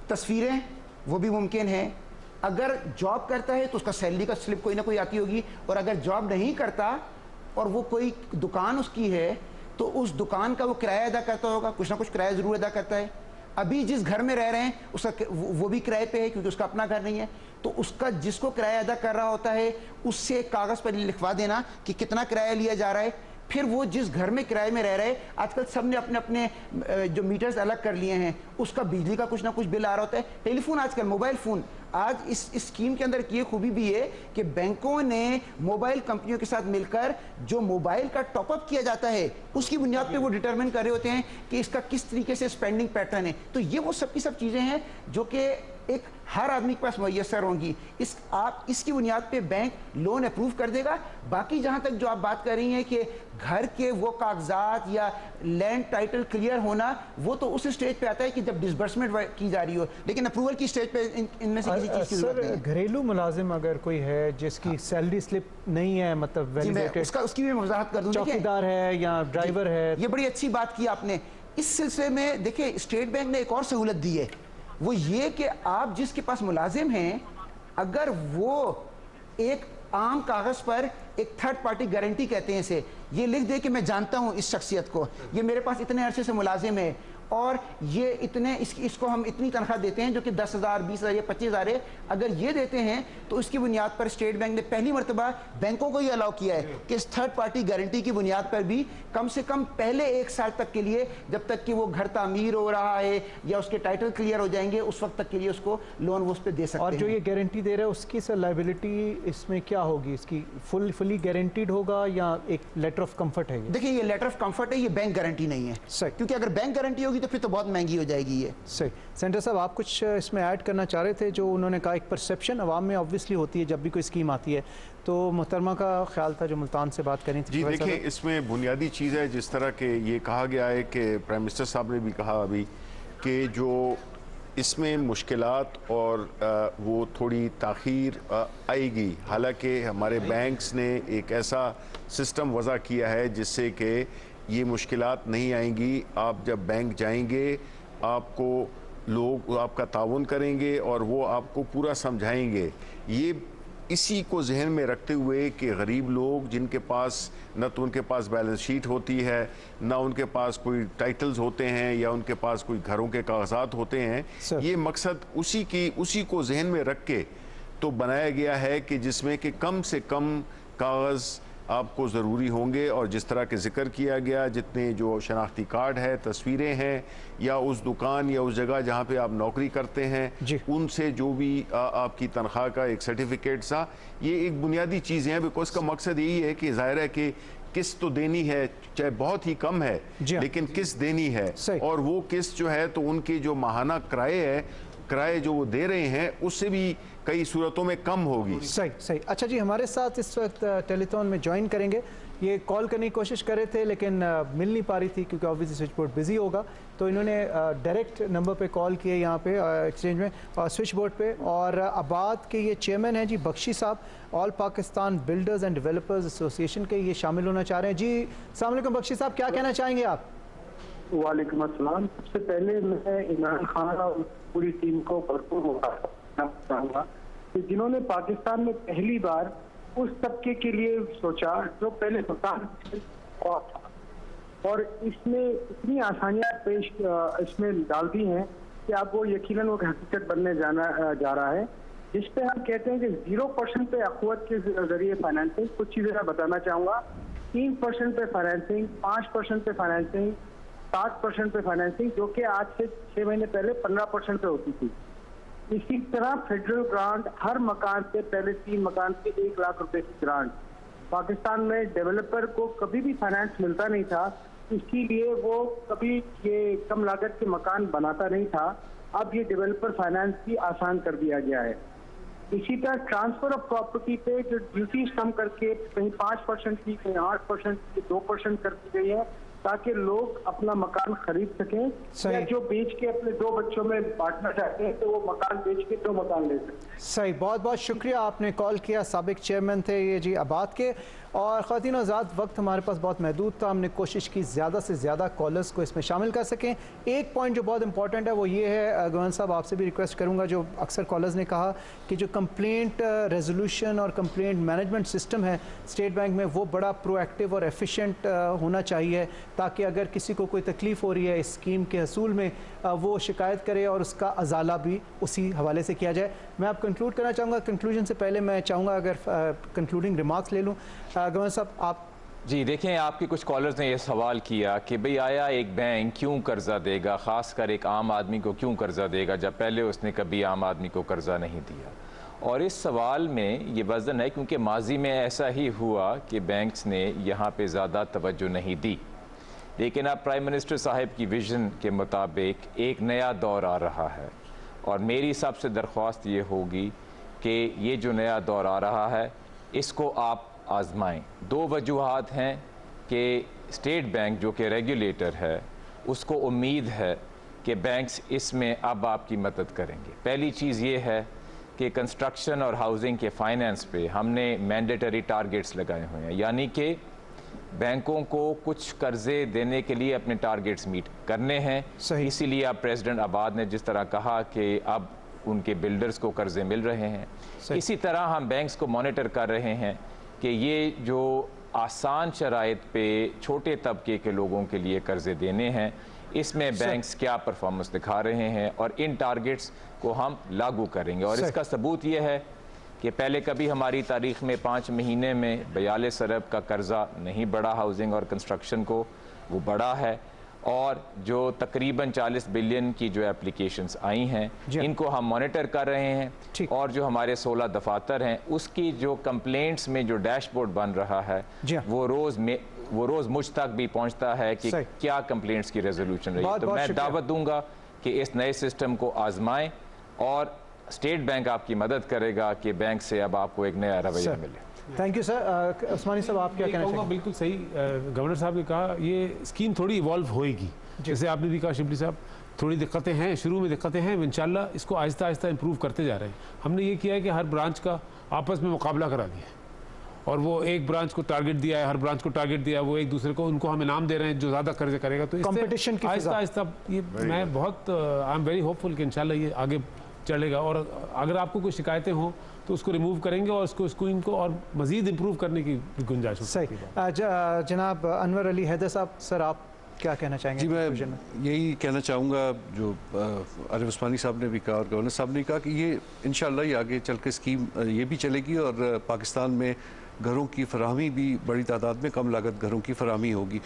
तस्वीरें वो भी मुमकिन है। अगर जॉब करता है तो उसका सैलरी का स्लिप कोई ना कोई आती होगी, और अगर जॉब नहीं करता और वो कोई दुकान उसकी है तो उस दुकान का वो किराया अदा करता होगा, कुछ ना कुछ किराया ज़रूर अदा करता है। अभी जिस घर में रह रहे हैं उसका वो भी किराए पे है क्योंकि उसका अपना घर नहीं है, तो उसका जिसको किराया अदा कर रहा होता है उससे कागज़ पर लिखवा देना कि कितना किराया लिया जा रहा है। फिर वो जिस घर में किराए में रह रहे, आजकल सब ने अपने अपने जो मीटर्स अलग कर लिए हैं, उसका बिजली का कुछ ना कुछ बिल आ रहा होता है। टेलीफोन आजकल मोबाइल फ़ोन, आज इस स्कीम के अंदर की खूबी भी है कि बैंकों ने मोबाइल कंपनियों के साथ मिलकर जो मोबाइल का टॉपअप किया जाता है उसकी बुनियाद पे वो डिटरमिन कर रहे होते हैं कि इसका किस तरीके से स्पेंडिंग पैटर्न है। तो ये वो सब की सब चीज़ें हैं जो कि एक हर आदमी के पास मुयस्सर होंगी। आप इसकी बुनियाद पे बैंक लोन अप्रूव कर देगा। बाकी जहाँ तक जो आप बात कर रही हैं कि घर के वो कागजात या लैंड टाइटल क्लियर होना, वो तो उस स्टेज पे आता है कि जब डिसबर्समेंट की जा रही हो, लेकिन अप्रूवल की स्टेज पे इनमें से किसी चीज़ की जरूरत नहीं है। घरेलू मुलाजिम अगर कोई है जिसकी सैलरी स्लिप नहीं है, मतलब वैलिडेटेड, उसकी भी वजाहत कर दूं, चौकीदार है या ड्राइवर है। ये बड़ी अच्छी बात की आपने। इस सिलसिले में देखिए स्टेट बैंक ने एक और सहूलत दी है, वो ये कि आप जिसके पास मुलाजिम हैं, अगर वो एक आम कागज़ पर एक थर्ड पार्टी गारंटी कहते हैं इसे, ये लिख दे कि मैं जानता हूँ इस शख्सियत को, ये मेरे पास इतने अरसे से मुलाजिम है और ये इतने इसको हम इतनी तनख्वाह देते हैं जो कि 10,000, 20,000 या 25,000 है। अगर ये देते हैं तो उसकी बुनियाद पर स्टेट बैंक ने पहली मरतबा बैंकों को ये अलाउ किया है कि इस थर्ड पार्टी गारंटी की बुनियाद पर भी कम से कम पहले 1 साल तक के लिए, जब तक कि वो घर तामीर हो रहा है या उसके टाइटल क्लियर हो जाएंगे, उस वक्त तक के लिए उसको लोन वो उस पर दे सकते हैं। और जो ये गारंटी दे रहे हैं उसकी सर लायबिलिटी इसमें क्या होगी? इसकी फुली गारंटीड होगा या एक लेटर ऑफ कंफर्ट है? देखिए, ये लेटर ऑफ कंफर्ट है, ये बैंक गारंटी नहीं है सर, क्योंकि अगर बैंक गारंटी होगी तो फिर तो बहुत महंगी हो जाएगी ये। सही। सेंटर साहब, आप कुछ इसमें ऐड करना चाह रहे थे? जो उन्होंने कहा, एक परसेप्शन अवाम में ऑब्वियसली होती है जब भी कोई स्कीम आती है, तो मोहतरमा का ख्याल था जो मुल्तान से बात करनी थी। जी देखिए, इसमें बुनियादी चीज़ है जिस तरह के ये कहा गया है कि प्राइम मिनिस्टर साहब ने भी कहा अभी कि जो इसमें मुश्किलात और वो थोड़ी ताख़ीर आएगी। हालांकि हमारे बैंक्स ने एक ऐसा सिस्टम वज़ा किया है जिससे कि ये मुश्किलात नहीं आएंगी। आप जब बैंक जाएंगे, आपको लोग आपका ताउन करेंगे और वो आपको पूरा समझाएंगे। ये इसी को जहन में रखते हुए कि गरीब लोग जिनके पास न तो उनके पास बैलेंस शीट होती है, न उनके पास कोई टाइटल्स होते हैं या उनके पास कोई घरों के कागजात होते हैं, ये मकसद उसी को जहन में रख के तो बनाया गया है कि जिसमें कि कम से कम कागज़ आपको ज़रूरी होंगे। और जिस तरह के ज़िक्र किया गया, जितने जो शनाख्ती कार्ड है, तस्वीरें हैं, या उस दुकान या उस जगह जहाँ पे आप नौकरी करते हैं उनसे जो भी आपकी तनख्वाह का एक सर्टिफिकेट सा, ये एक बुनियादी चीज़ें हैं। बिकॉज का मकसद यही है कि ज़ाहिर है कि किस्त तो देनी है, चाहे बहुत ही कम है, लेकिन किस्त देनी है। और वो किस्त जो है तो उनके जो माहाना किराए जो वो दे रहे हैं उससे भी कई सूरतों में कम होगी। सही। अच्छा जी, हमारे साथ इस वक्त टेलीथॉन में ज्वाइन करेंगे, ये कॉल करने की कोशिश कर रहे थे लेकिन मिल नहीं पा रही थी क्योंकि ऑब्वियसली स्विच बोर्ड बिजी होगा, तो इन्होंने डायरेक्ट नंबर पे कॉल किए यहाँ पे एक्सचेंज में स्विच बोर्ड पे। और आबाद के ये चेयरमैन हैं जी बख्शी साहब, all Pakistan builders and developers association के ये शामिल होना चाह रहे हैं। जी अस्सलाम वालेकुम बख्शी साहब, क्या कहना चाहेंगे आप? वालेकुम अस्सलाम। सबसे पहले मैं इमरान खान और पूरी टीम को भरपूर मुबारकबाद चाहूँगा कि जिन्होंने पाकिस्तान में पहली बार उस तबके के लिए सोचा जो पहले मकान और इसमें इतनी आसानियाँ पेश इसमें डाल दी हैं कि अब वो यकीनन वो हकीकत बनने जा रहा है, जिस पे हम कहते हैं कि 0% पे अखवत के जरिए फाइनेंसिंग। कुछ चीज़ें मैं बताना चाहूँगा। 3% पे फाइनेंसिंग, 5% पे फाइनेंसिंग, 7% पे फाइनेंसिंग, जो कि आज से 6 महीने पहले 15% पे होती थी। इसी तरह फेडरल ग्रांट, हर मकान से पहले 3 मकान से 1 लाख रुपए की ग्रांट। पाकिस्तान में डेवलपर को कभी भी फाइनेंस मिलता नहीं था, इसीलिए वो कभी ये कम लागत के मकान बनाता नहीं था। अब ये डेवलपर फाइनेंस भी आसान कर दिया गया है। इसी तरह ट्रांसफर ऑफ प्रॉपर्टी पे जो ड्यूटीज कम करके कहीं 5% की, कहीं 8% की, 2% कर दी गई है, ताकि लोग अपना मकान खरीद सकें, या जो बेच के अपने 2 बच्चों में बांटना चाहते हैं तो वो मकान बेच के 2 मकान ले सकें। सही, बहुत बहुत शुक्रिया, आपने कॉल किया। साबिक चेयरमैन थे ये जी आबाद के। और ख़वातीन और हज़रात, वक्त हमारे पास बहुत महदूद था, हमने कोशिश की ज़्यादा से ज़्यादा कॉलर्स को इसमें शामिल कर सकें। एक पॉइंट जो बहुत इंपॉर्टेंट है वो ये है, गवर्नर साहब आपसे भी रिक्वेस्ट करूँगा, जो अक्सर कॉलर्स ने कहा कि जो कंप्लेंट रेजोल्यूशन और कंप्लेंट मैनेजमेंट सिस्टम है स्टेट बैंक में, वो बड़ा प्रोएक्टिव और एफिशिएंट होना चाहिए, ताकि अगर किसी को कोई तकलीफ़ हो रही है इस स्कीम के हसूल में, वो शिकायत करे और उसका अजाला भी उसी हवाले से किया जाए। मैं आप कंक्लूड करना चाहूँगा। कंक्लूजन से पहले मैं चाहूँगा अगर कंक्लूडिंग रिमार्क्स ले लूँ। गवर्नर साहब आप। जी देखें, आपके कुछ कॉलर्स ने यह सवाल किया कि भाई आया एक बैंक क्यों कर्जा देगा, ख़ासकर एक आम आदमी को क्यों कर्जा देगा जब पहले उसने कभी आम आदमी को कर्जा नहीं दिया। और इस सवाल में ये वज़न है क्योंकि माजी में ऐसा ही हुआ कि बैंक्स ने यहाँ पे ज़्यादा तवज्जो नहीं दी, लेकिन अब प्राइम मिनिस्टर साहब की विज़न के मुताबिक एक नया दौर आ रहा है। और मेरी सबसे दरख्वास्त ये होगी कि ये जो नया दौर आ रहा है इसको आप आजमाएं। 2 वजूहात हैं कि स्टेट बैंक जो कि रेगुलेटर है उसको उम्मीद है कि बैंक्स इसमें अब आपकी मदद करेंगे। पहली चीज़ ये है कि कंस्ट्रक्शन और हाउसिंग के फाइनेंस पे हमने मैंडेटरी टारगेट्स लगाए हुए हैं, यानी कि बैंकों को कुछ कर्जे देने के लिए अपने टारगेट्स मीट करने हैं। इसीलिए अब प्रेसिडेंट आबाद ने जिस तरह कहा कि अब उनके बिल्डर्स को कर्जे मिल रहे हैं, इसी तरह हम बैंक्स को मॉनिटर कर रहे हैं कि ये जो आसान शराइत पे छोटे तबके के लोगों के लिए कर्जे देने हैं। इसमें बैंक्स क्या परफॉर्मेंस दिखा रहे हैं और इन टारगेट्स को हम लागू करेंगे। और इसका सबूत ये है कि पहले कभी हमारी तारीख में 5 महीने में 42 अरब का कर्जा नहीं बढ़ा हाउसिंग और कंस्ट्रक्शन को, वो बढ़ा है। और जो तकरीबन 40 बिलियन की जो एप्लीकेशंस आई हैं इनको हम मॉनिटर कर रहे हैं और जो हमारे 16 दफातर हैं उसकी जो कंप्लेंट्स में जो डैशबोर्ड बन रहा है वो रोज़ मुझ तक भी पहुंचता है कि क्या कंप्लेंट्स की रेजोल्यूशन रही है। तो मैं दावत दूंगा कि इस नए सिस्टम को आजमाएं और स्टेट बैंक आपकी मदद करेगा कि बैंक से अब आपको एक नया रवैया मिले। Thank you sir. उस्मानी साहब आप क्या कहना चाहेंगे? बिल्कुल सही गवर्नर साहब ने कहा, ये स्कीम थोड़ी इवॉल्व होएगी, जैसे आपने भी कहा शिबली साहब, थोड़ी दिक्कतें हैं, शुरू में दिक्कतें हैं, इंशाल्लाह इसको आहिस्ता आहिस्ता इंप्रूव करते जा रहे हैं। हमने ये किया है कि हर ब्रांच का आपस में मुकाबला करा दिया और वो एक ब्रांच को टारगेट दिया है, हर ब्रांच को टारगेट दिया, वो एक दूसरे को उनको हम इनाम दे रहे हैं जो ज़्यादा कर्जे करेगा। तो कंपटीशन की आहिस्ता आहिस्ता ये मैं बहुत आई एम वेरी होपफुल कि इंशाल्लाह ये आगे चलेगा। और अगर आपको कोई शिकायतें हों तो उसको रिमूव करेंगे और उसको स्कीम को और मज़ीद इम्प्रूव करने की गुंजाइश सही। जनाब अनवर अली हैदर साहब, सर आप क्या कहना चाहेंगे? जी मैं यही कहना चाहूँगा जो आरिफ उस्मानी साहब ने भी कहा और गवर्नर साहब ने कहा कि ये इंशाल्लाह ये आगे चल के स्कीम ये भी चलेगी और पाकिस्तान में घरों की फराहमी भी बड़ी तादाद में कम लागत घरों की फराहमी होगी।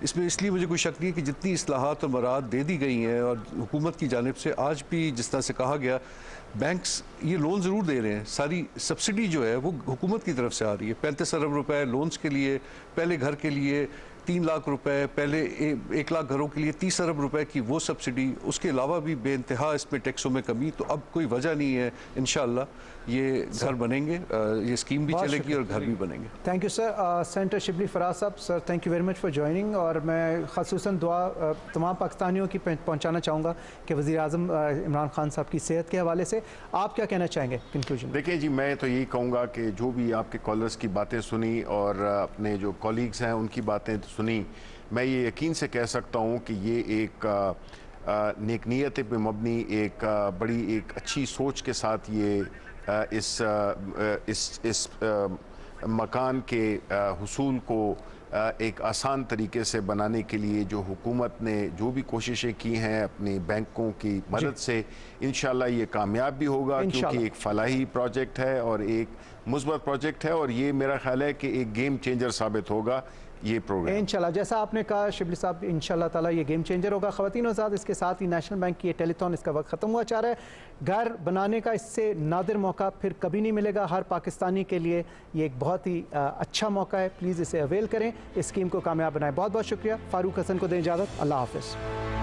इसमें इसलिए मुझे कोई शक नहीं है कि जितनी इस्लाहात और मराहत दे दी गई हैं और हुकूमत की जानिब से आज भी जिस तरह से कहा गया, बैंक्स ये लोन ज़रूर दे रहे हैं, सारी सब्सिडी जो है वो हुकूमत की तरफ से आ रही है। 35 अरब रुपए लोन्स के लिए, पहले घर के लिए 3 लाख रुपए, पहले 1 लाख घरों के लिए 30 अरब रुपए की वो सब्सिडी, उसके अलावा भी बेइंतहा इसमें टैक्सों में कमी। तो अब कोई वजह नहीं है, इंशाअल्लाह ये घर बनेंगे, ये स्कीम भी चलेगी और घर भी बनेंगे। Thank you sir. Senator Shibli Faraz sahab, sir thank you very much for joining. और मैं ख़ुसूसन दुआ तमाम पाकिस्तानियों की पहुँचाना चाहूँगा कि वज़ीर आज़म इमरान खान साहब की सेहत के हवाले से आप क्या कहना चाहेंगे कंक्लूजन? देखिए जी, मैं तो यही कहूँगा कि जो भी आपके कॉलर्स की बातें सुनी और अपने जो कॉलीग्स हैं उनकी बातें सुनी, मैं ये यकीन से कह सकता हूँ कि ये एक नेक नीयत पे मबनी एक बड़ी एक अच्छी सोच के साथ ये इस मकान के हुसूल को एक आसान तरीके से बनाने के लिए जो हुकूमत ने जो भी कोशिशें की हैं अपनी बैंकों की मदद से, इंशाल्लाह ये कामयाब भी होगा, क्योंकि एक फलाही प्रोजेक्ट है और एक मुस्बत प्रोजेक्ट है और ये मेरा ख्याल है कि एक गेम चेंजर साबित होगा ये प्रोग्राम। इंशाल्लाह जैसा आपने कहा शिबली साहब, इंशाल्लाह ताला ये गेम चेंजर होगा। ख़वातीन और ज़ात, इसके साथ ही नेशनल बैंक की ये टेलीथॉन इसका वक्त ख़त्म हुआ चाह रहा है। घर बनाने का इससे नादिर मौका फिर कभी नहीं मिलेगा। हर पाकिस्तानी के लिए ये एक बहुत ही अच्छा मौका है। प्लीज़ इसे अवेल करें, इस स्कीम को कामयाब बनाएं। बहुत बहुत शुक्रिया। फ़ारूक हसन को दें इजाज़त। अल्लाह हाफ़िज़।